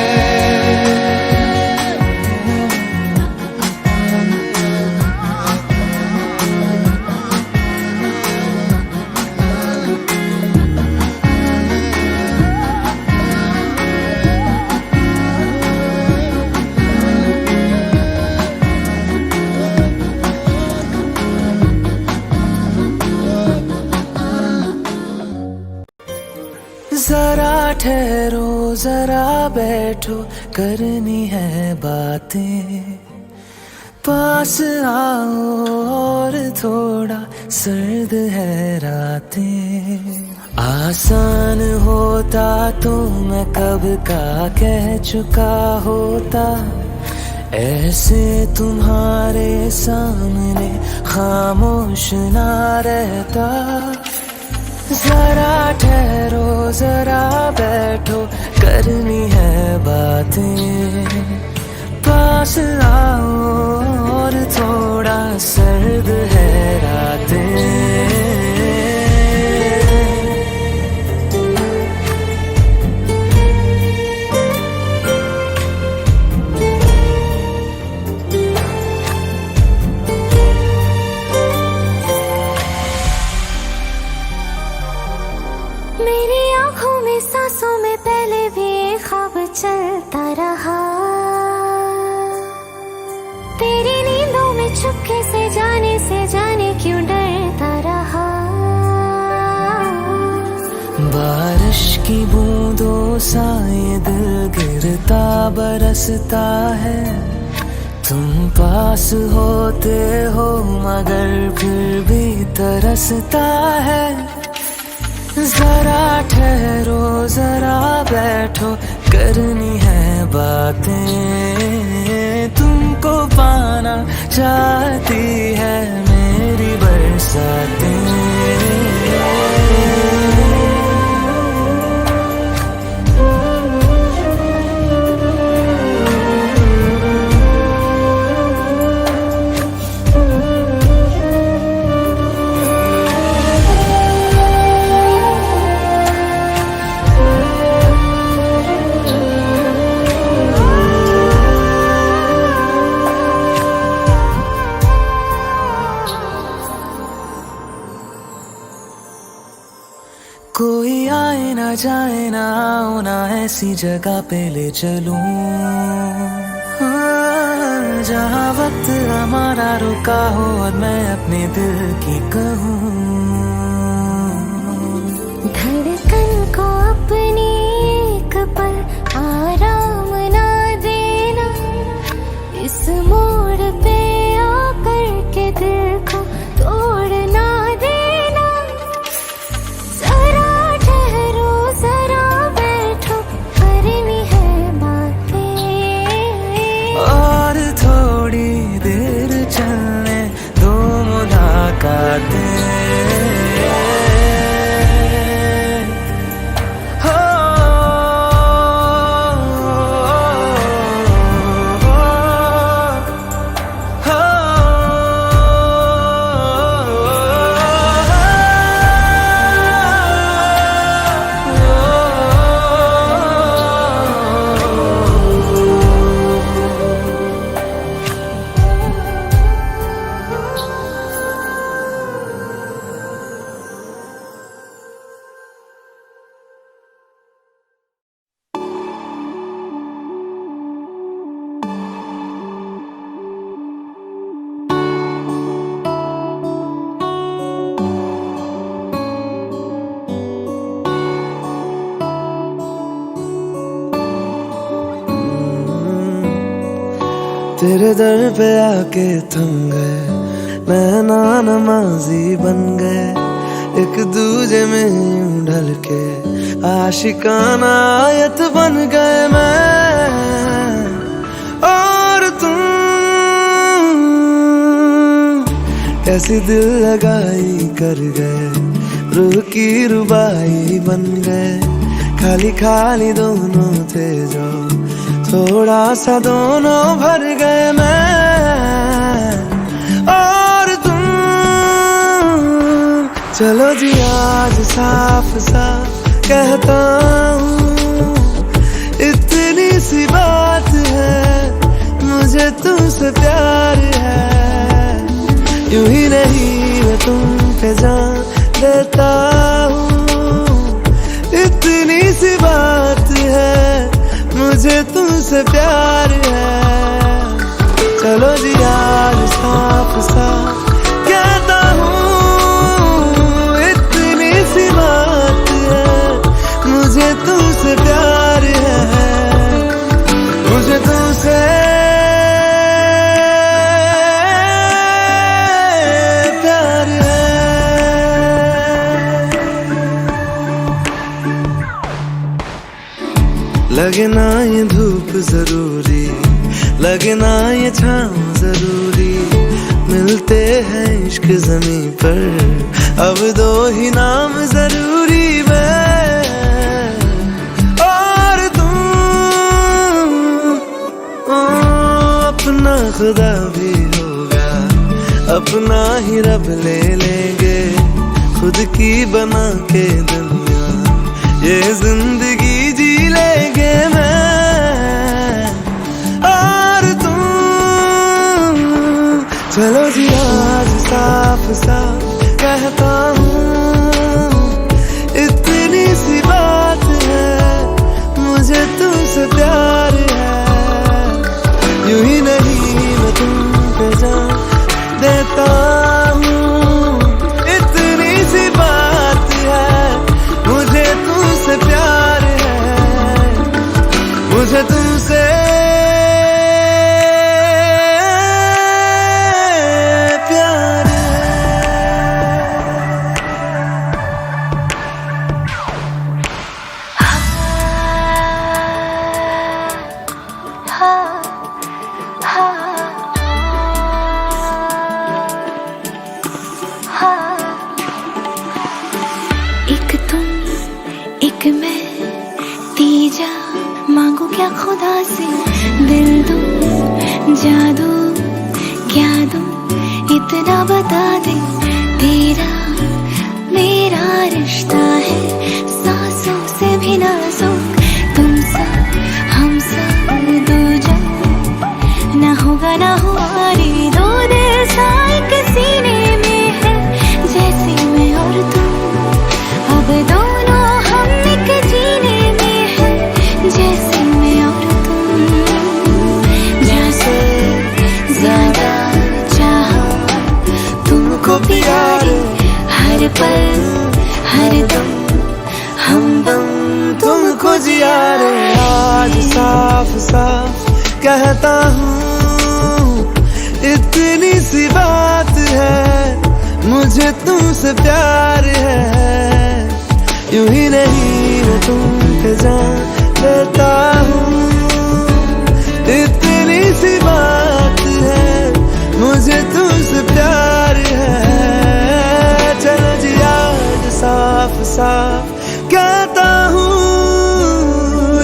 जरा ठहरो जरा बैठो करनी है बातें, पास आओ और थोड़ा सर्द है रातें, आसान होता तो मैं कब का कह चुका होता, ऐसे तुम्हारे सामने खामोश ना रहता, जरा ठहरो जरा बैठो करनी है बातें, पास आओ और थोड़ा सर्द है रातें। मेरी आंखों में सांसों में पहले भी ये ख्वाब चलता रहा, तेरी नींदों में चुपके से जाने क्यों डरता रहा, बारिश की बूंदों सा ये दिल गिरता बरसता है, तुम पास होते हो मगर फिर भी तरसता है, जरा ठहरो जरा बैठो करनी है बातें, तुमको पाना चाहती है मेरी बरसातें। आए ना जाए ना आओ ना ऐसी जगह पे ले चलूं, जहाँ वक्त हमारा रुका हो और मैं अपने दिल की कहूँ। धड़कन को अपनी एक पल आराम ना देना, इस मोड़ पे आकर के दिल को तोड़ ना देना। जरा ठहरो जरा बैठो करनी है बातें, और थोड़ी देर चलने दो मुलाकातें। तेरे दर पे आके थम गए, नैना नमाजी बन गए, एक दूजे में यूं ढल के आशिकाना आयत बन गए मैं और तुम। कैसी दिल लगाई कर गए, रूह की रुबाई बन गए, खाली खाली दोनों थे जो थोड़ा सा दोनों भर गए मैं और तुम। चलो जी आज साफ साफ कहता हूँ, इतनी सी बात है मुझे तुमसे प्यार है, यूं ही नहीं मैं तुम पे जान देता हूँ। इतनी सी बात है मुझे तुमसे प्यार है, चलो जी आज साफ साफ कहता हूँ, इतनी सी बात है मुझे तुमसे प्यार है, मुझे तुमसे प्यार है। लगे ना ये धूप जरूरी, लगे ना ये छाँव जरूरी, मिलते हैं इश्क ज़मीं पर अब दो ही नाम जरूरी, मैं और तुम। अपना खुदा भी होगा, अपना ही रब ले लेंगे, खुद की बना के दुनिया ये जिंदगी जी लेंगे मैं और तुम। चलो जी आज साफ साफ कहता हूँ, इतनी सी बात है मुझे तुमसे प्यार है, यूं ही नहीं मैं तुम पे जान देता हूँ। इतनी सी बात है मुझे तुमसे प्यार है, मुझे तुमसे प्यार है। एक तुम एक मैं तीजा, मांगू क्या खुदा से, दिल दूं जादू क्या दूं इतना बता दे, तेरा मेरा रिश्ता है सांसों से भी नाजुक, तुम सब हम सब दूजा, ना होगा ना हुआ रे, दो दिल साए के सीने में है जैसे मैं और तुम, अब दोनों हम तुमको जिया रे आज साफ साफ कहता हूँ, इतनी सी बात है मुझे तुमसे प्यार है। यूं ही नहीं मैं तुम पे जान देता हूँ, इतनी सी बात है मुझे तुमसे प्यार है। चलो जी आज साफ साफ कहता हूँ,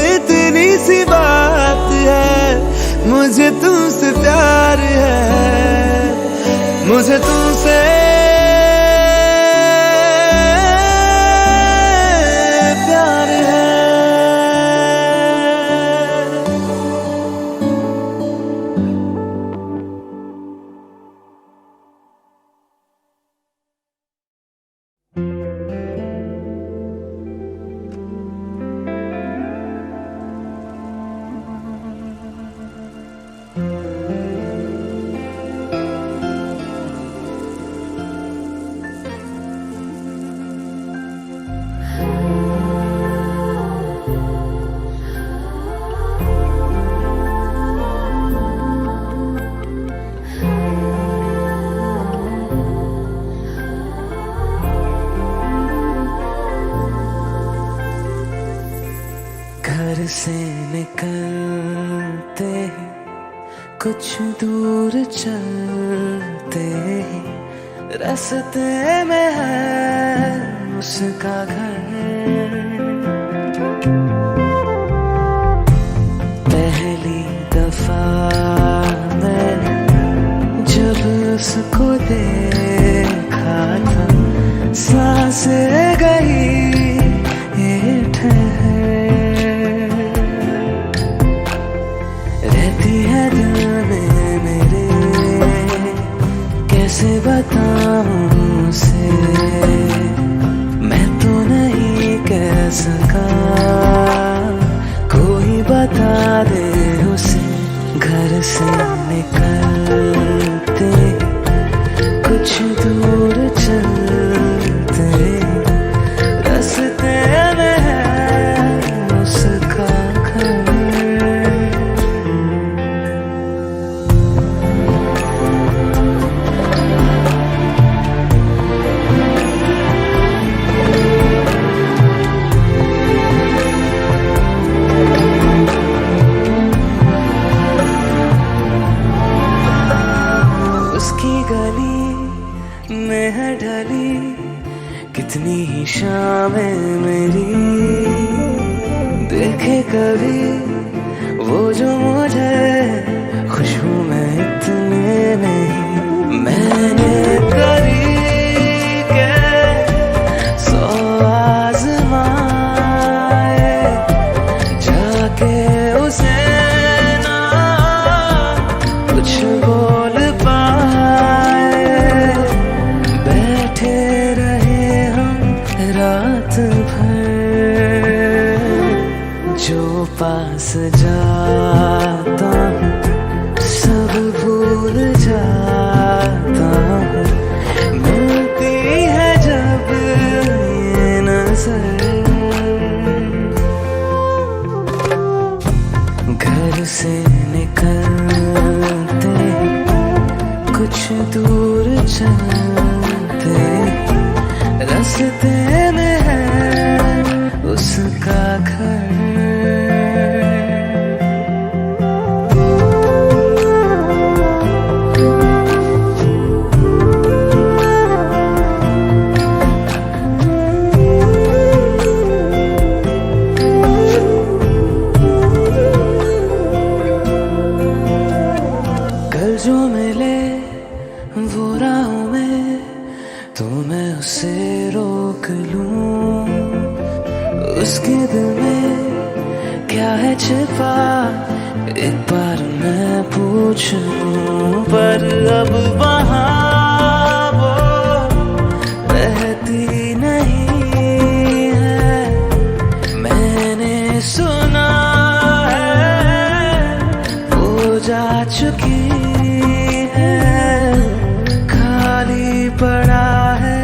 इतनी सी बात है मुझे तुमसे प्यार है, मुझे तुमसे प्यार है। घर से निकलते ही कुछ दूर चलते ही रास्ते में है उसका घर। पहली दफा मैंने जब उसको देखा था, सांसें गई ये ठहर, कैसे बताऊं उसे, मैं तो नहीं कह सका, कोई बता दे उसे। घर से निकलते कुछ दूर चलते रास्ते में है उसका घर। कितनी ही शामें मेरी देखे कभी वो जो मुझे खुशबू में इतने नहीं। मैंने करी के 100 आज़माए जाके उसे ना कुछ बोल पाए, बैठे रात भर जो पास जाता हूँ सब भूल जाता हूँ, मिलती है जब ये नजर। घर से निकलते कुछ दूर चलते रास्ते में है उसका घर। कल जो मिले वो राहों में तो मैं उसे रोक लूं, उसके दिल में क्या है छिपा एक बार मैं पूछ लूं। पर अब वहाँ वो रहती नहीं है, मैंने सुना है वो जा चुकी है, खाली पड़ा है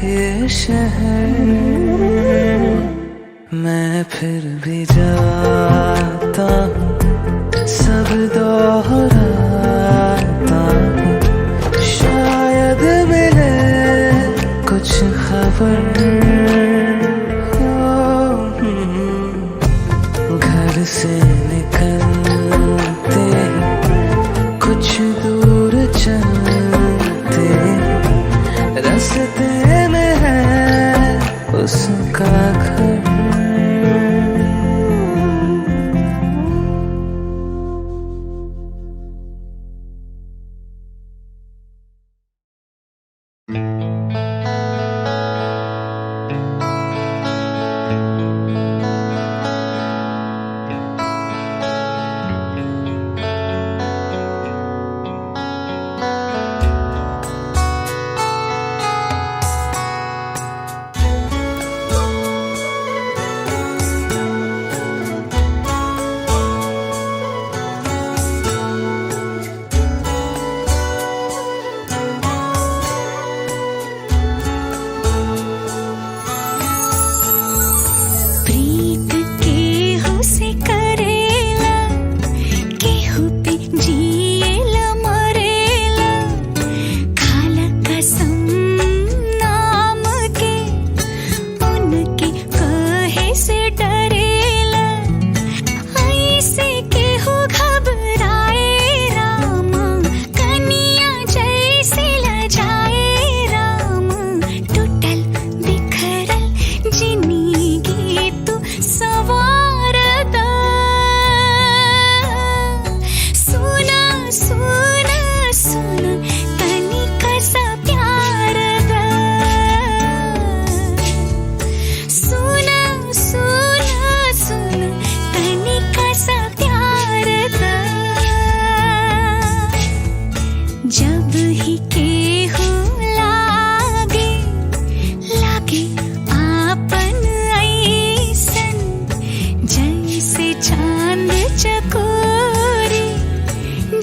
ये शहर। मैं मैं फिर भी जाता हूँ, सब दोहराता हूँ, शायद मिले कुछ खबर घर से निकलते ही कुछ दूर चलते रास्ते में है उसका घर।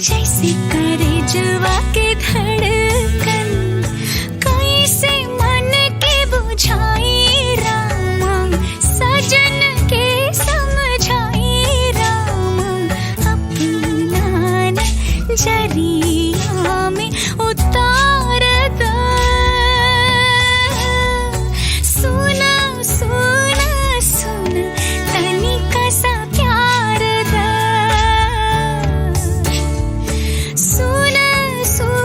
जैसे करे जुआ के धड़कन, कैसे मन के बुझाई रामा, सजन के समझाई रामा, अपना नजरिया में उतार दा। सुना सुना सुना तनिका सा प्यार दा, सुना सुना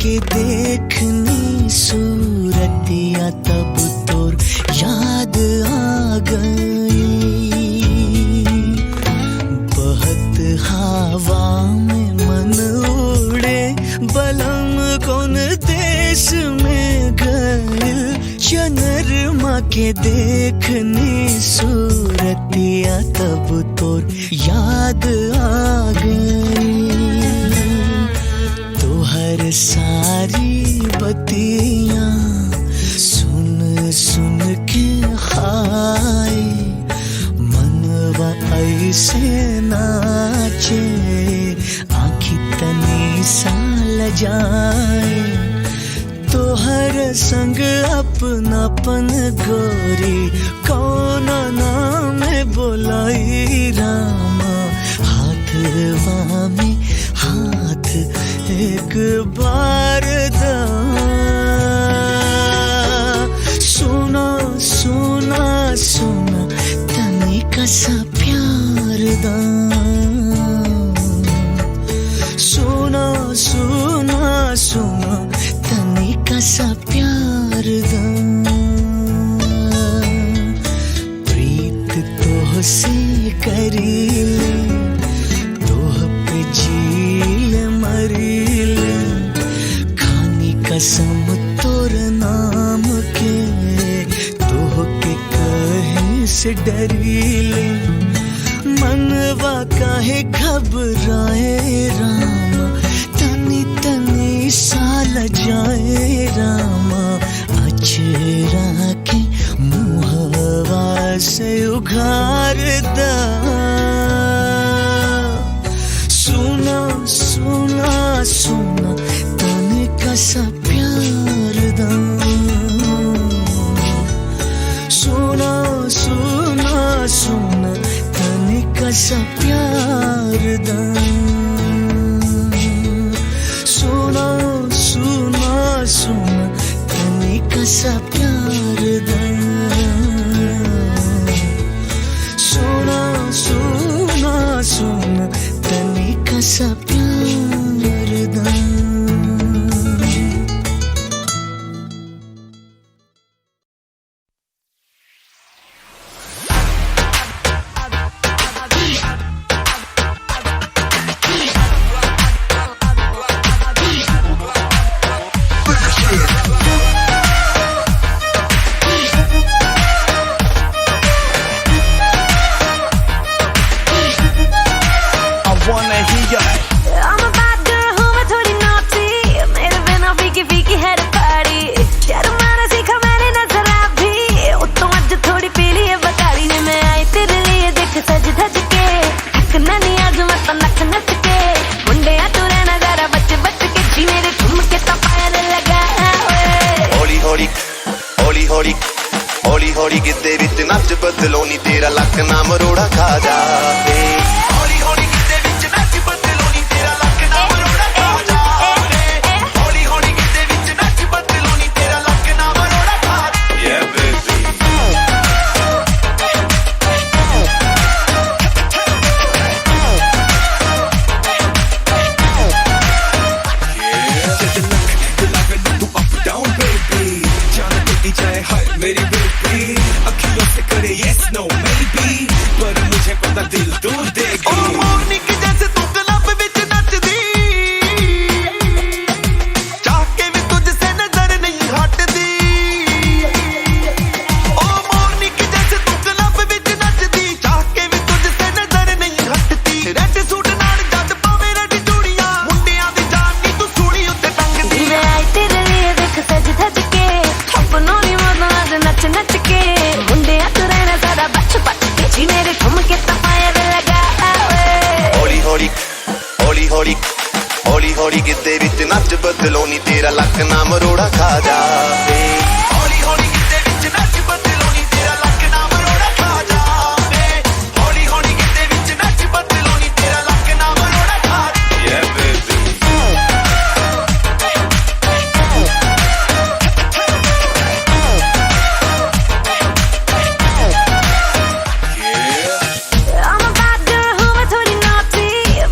के देखनी सूरतिया तब तोर याद आ गई। बहत हवा में मन उड़े बलम कौन देश में गए। चंद्रमा के देखनी सूरतिया तब तोर याद आ गई। तोहर सारी बतियां सुन सुन के हाय मनवा ऐसे नाचे आँखी तनी सा लजाए। तोहर संग अपनापन गोरी कौन नाम बोलाई रामा। हाथवा में हाथ एक बार दा। सुना सुना सुना तनिका सा प्यार दा। सुना सुना सुना तनिका सा प्यार दा। प्रीत तोह से करीले तोह पे जील मरील। खानी कसम तोर नाम के तोह के कहे से डरीले। मनवा काहे घबराए रामा तनी तनी साल जाए रामा। अचरा के मुहवा से उघार दा। सुना सुना सुना तनिका सा प्यार दा। सुना सुना सुना तनिका सा प्यार दा। सुना सुना सुना तनिका सा प्यार दा। सुना सुना सुना तनिका सा प्यार दा। I'm a bad girl who मैं थोड़ी naughty। मेरे बिना फीकी फीकी है पारी। शर्माना सीखा मैंने नजरा भी। तो आज थोड़ी पीली है बकारी ने। मैं आई तेरे लिए देख सज धज के। थकना नहीं आज मत नच नच के। मुंडे तू रहना जरा बच बच के। जी मेरे ठुमके तो पायल लगा। हौली हौली हौली हौली हौली हौली गिद्दे विच नच बदलो नी तेरा लक ना मरोड़ा खा जावे। हौली हौली गिद्दे विच नच बदलो नी तेरा लक ना मरोड़ा खा जावे। हौली हौली गिद्दे विच नच बदलो नी तेरा लक ना मरोड़ा खा जावे। Yeah baby। मेरी बेबी अखियों से करे yes no maybe पर मुझे पता दिल दूर देगी। ओ मॉर्निंग जैसे तू क्लब विच नचदी चाह के भी तुझसे नजर नहीं हटदी। ओ मॉर्निंग जैसे तू क्लब विच नचदी चाह के भी तुझसे नजर नहीं हटती। रेड सूट नाल जद पावे रेड चूड़ियां मुंडियां दी जान नी तू सूड़ी उत्ते टंगदी। मैं आई तेरे लिए देख सज धज के। अपनों नी नच नच के। मुंडे तू रहना सारा बच बच के। जी मेरे ठुमके तो पायल लगा। हौली हौली हौली हौली हौली हौली गिद्दे विच नच बदलो नी तेरा लक ना मरोड़ा खा जावे। हौली हौली गिद्दे विच नच बदलो नी तेरा लक ना मरोड़ा खा जावे। हौली हौली गिद्दे विच नच बदलो नी तेरा लक ना मरोड़ा खा जावे। Yeah baby।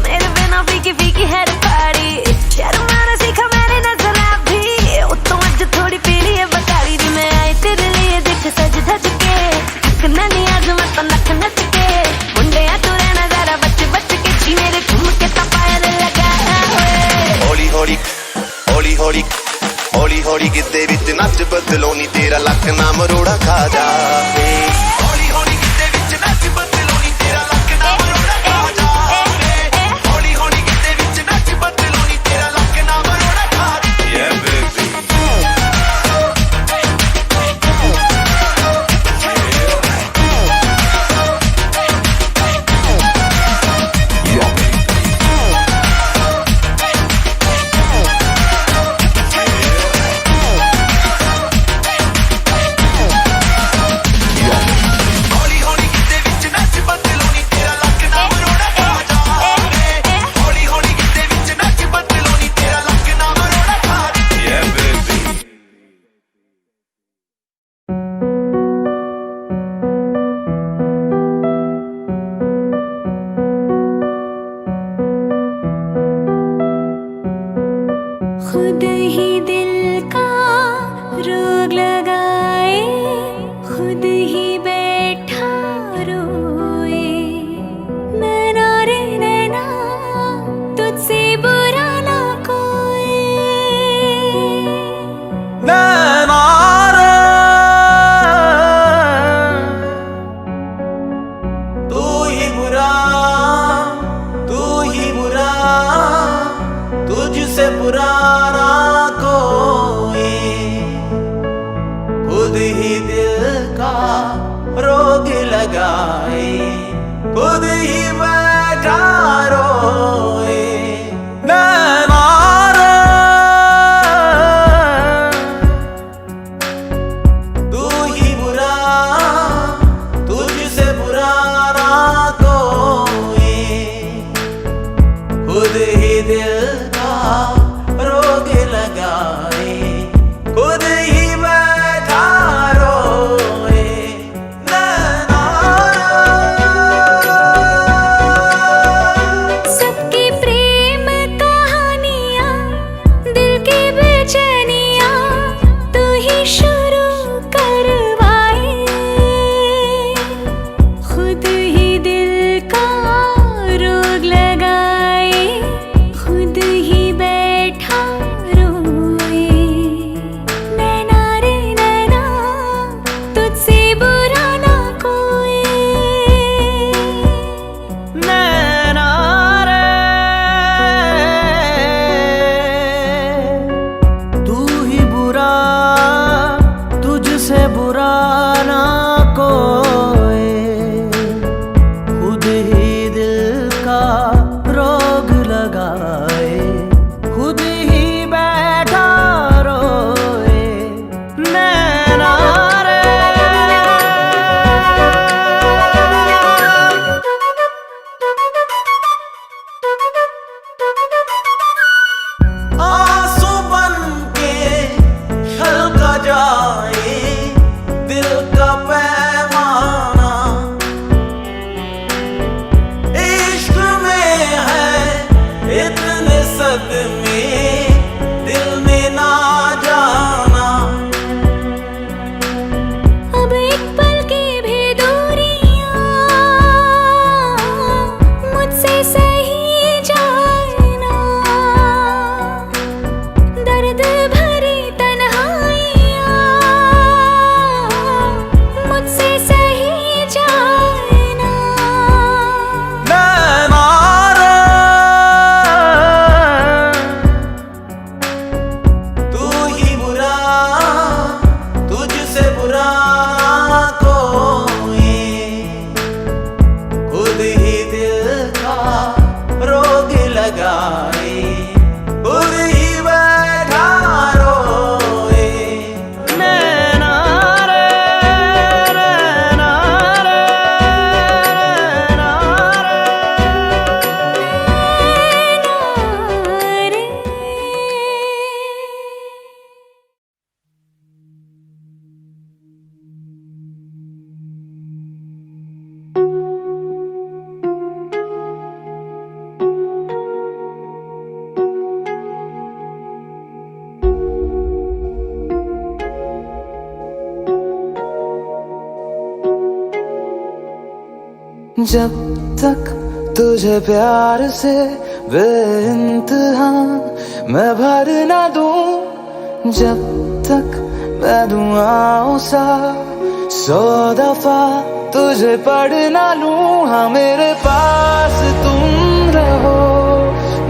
मेरे बिना फीकी फीकी है पारी। शर्माना सीखा मैंने नजरा रखना नहीं आज मैं तो नक नच के मुंडे तू रहना जरा बच बच के जी मेरे झुमके सा पायल लगाया हुए हौली हौली हौली हौली हौली हौली गिद्धे विच नच बदलो नी तेरा लक ना मरोड़ा खा जावे हौली हौली गिद्धे विच नच बदलो नी तेरा लक ना मरोड़ा खा जावे हौली हौली गिद्धे विच नच बदलो नी तेरा लक ना मरोड़ा खा जावे खुद ही दिल का रोग लगाए खुद ही बैठा रोए नैना रे नैना तुझसे बुरा ना कोई नैना रे तू ही बुरा तुझसे बुरा ना कोई खुद ही दिल का रोग लगाए खुद ही बैठा रोए नैना रे तू ही बुरा तुझसे बुरा ना कोई खुद ही दिल रोग लगाए खुद ही बैठा रोए नैना जब तक तुझे प्यार से बेइंतहा मैं भर ना दूं, जब तक मैं दुआओं सा 100 दफा तुझे पढ़ ना लूं। हाँ मेरे पास तुम रहो,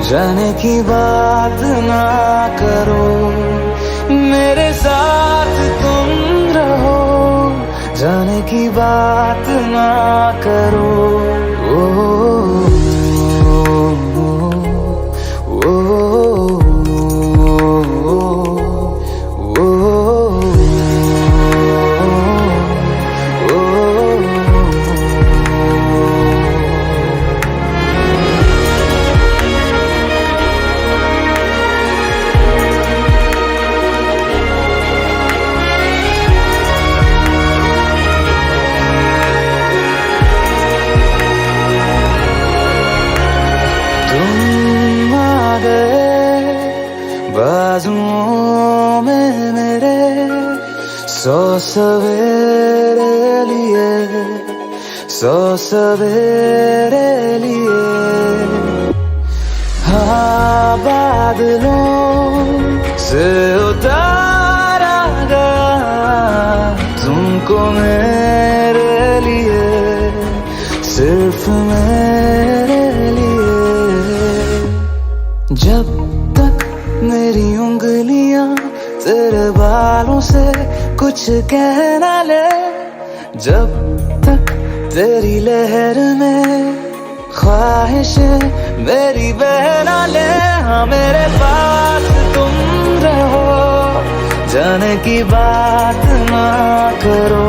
जाने की बात ना करो, मेरे साथ तुम रहो, जाने की बात ना करो। बाजुओं में मेरे 100 सवेरे लिए, 100 सवेरे लिए। हाँ बादलों से उतारा गया तुमको मेरे लिए, सिर्फ मेरे लिए। जब तक मेरी उंगलियां तेरे बालों से कुछ कह ना ले, जब तक तेरी लहर में ख्वाहिशें मेरी बह ना ले। हाँ मेरे पास तुम रहो, जाने की बात ना करो,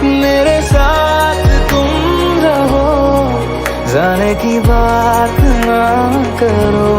मेरे साथ तुम रहो, जाने की बात ना करो।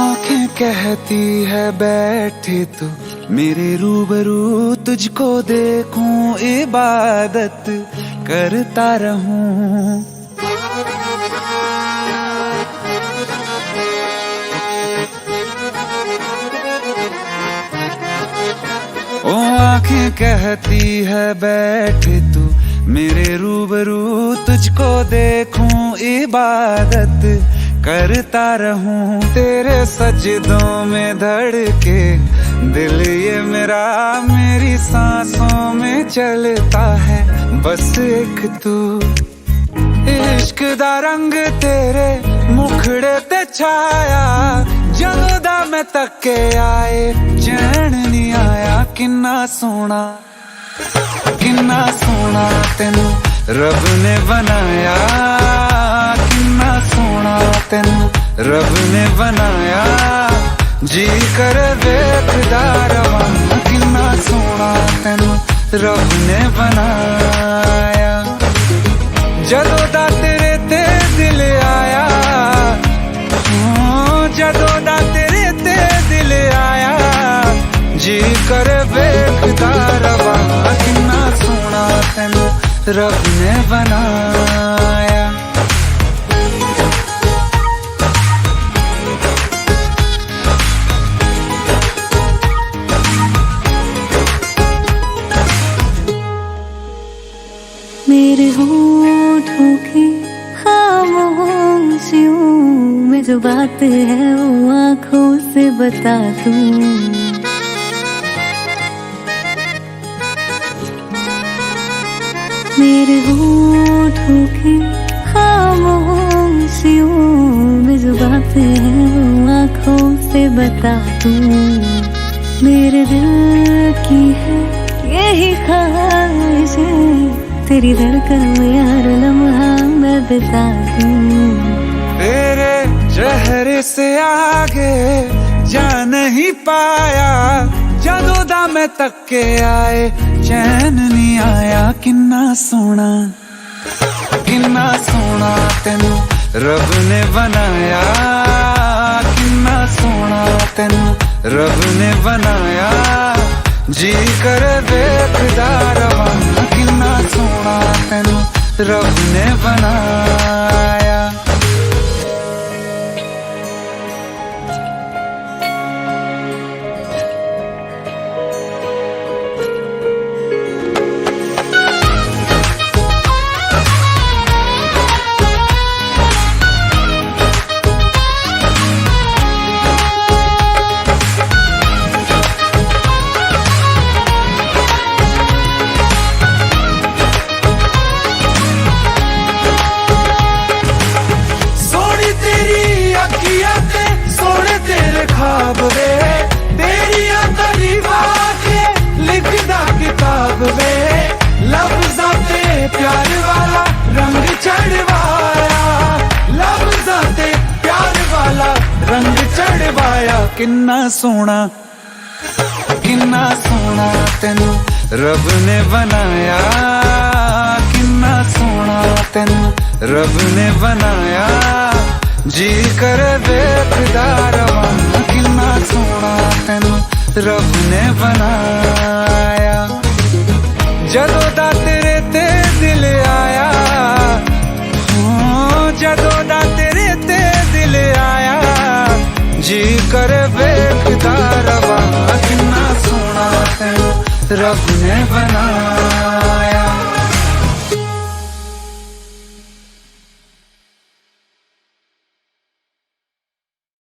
आंखें कहती है बैठे तू मेरे रूबरू, तुझको देखूं इबादत करता रहूं। ओ आंखें कहती है बैठे तू मेरे रूबरू, तुझको देखूं इबादत करता रहूं। तेरे सजदों में धड़के दिल ये मेरा, मेरी सांसों में चलता है बस एक तू। इश्क दा रंग तेरे मुखड़े ते छाया, जदों मैं तके आए चैन नहीं आया। किन्ना सोना तेनू रब ने बनाया, किन्ना सोना तेनू रब ने बनाया। जी कर वेखदा रवां, किन्ना सोना तेनू रब ने बनाया। जदों दा तेरे ते दिल आया, जदों दा तेरे ते दिल आया, जी कर वेखदा रवां, किन्ना सोना तेनू रब ने बनाया। मेरे होठों की खामोशियों में जो बात है वो आँखों से बता दूं। मेरे होठों की खामोशियों में जो बात है वो आँखों से बता दूं। मेरे दिल की है यही ख्वाहिश तेरी धड़कन में हर लम्हा मैं बिता दूं। तेरे चेहरे से आगे जा नहीं पाया, ਜਦੋਂ ਦਾ मैं तक के आए चैन नहीं आया। किन्ना सोना तेनू रब ने बनाया, किन्ना सोना तेनू रब ने बनाया। जी कर देखदा रवां, किन्ना सोना तेनू रब ने बनाया। ख्वाब वे तेरिया तारीफां के लिखदा किताब वे, लफ्ज़ां ते प्यार वाला रंग चढ़वाया, लफ्ज़ां ते प्यार वाला रंग चढ़वाया। किन्ना सोना तेनू रब ने बनाया, किन्ना सोना तेनू रब ने बनाया। जी कर देखदा रवां, किन्ना सोना तेनू रब ने बनाया। जदों दा तेरे ते दिल आया, जदों दा तेरे ते दिल आया। जी कर देखदा रवां, किन्ना सोना तेनू रब ने बनाया।